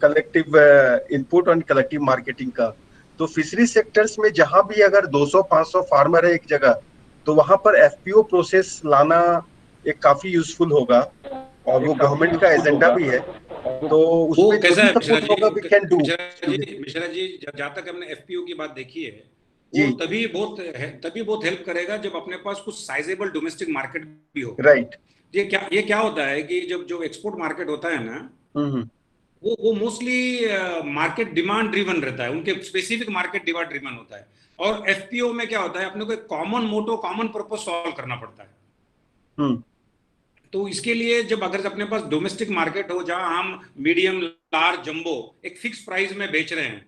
कलेक्टिव इनपुट और कलेक्टिव मार्केटिंग का। तो फिशरी सेक्टर्स में जहां भी अगर 200-500 फार्मर है एक जगह, तो वहां पर एफपीओ प्रोसेस लाना एक काफी यूजफुल होगा, और वो गवर्नमेंट का एजेंडा भी है। तो उसमें कैसा है मिश्रा जी, जहाँ तक हमने एफपीओ की बात देखी है, वो तभी बहुत हेल्प करेगा जब अपने पास कुछ साइजेबल डोमेस्टिक मार्केट भी हो। राइट। ये क्या होता है कि जब जो एक्सपोर्ट मार्केट होता है ना, वो मोस्टली मार्केट डिमांड ड्रिवन रहता है, उनके स्पेसिफिक मार्केट डिमांड ड्रिवन होता है। और एफपीओ में क्या होता है, अपने को एक कॉमन मोटो, कॉमन पर्पस सॉल्व करना पड़ता है। तो इसके लिए जब अगर अपने पास डोमेस्टिक मार्केट हो जहां हम मीडियम, लार्ज, जंबो एक फिक्स प्राइस में बेच रहे हैं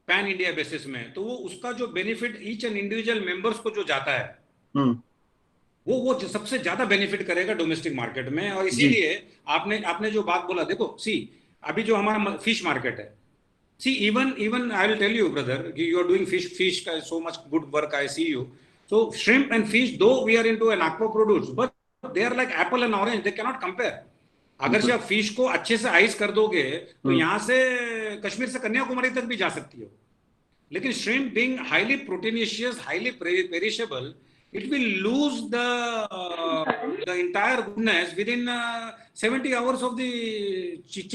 पैन इंडिया बेसिस में, तो वो उसका जो benefit each and individual members को जो जाता है, वो सबसे ज्यादा बेनिफिट करेगा डोमेस्टिक मार्केट में। और इसीलिए आपने जो बात बोला, देखो सी अभी जो हमारा फिश मार्केट है, see even I will tell you brother कि यू आर डूइंग फिश का so much good work, I see you. So shrimp and fish, though we are into an aqua produce, but they are like apple and orange, they can not compare. अगर से आप fish को अच्छे से ice कर दोगे तो यहाँ से कश्मीर से कन्याकुमारी तक भी जा सकती हो। लेकिन shrimp being highly proteinaceous, highly perishable, it will lose the entire goodness within 70 hours of the chilling.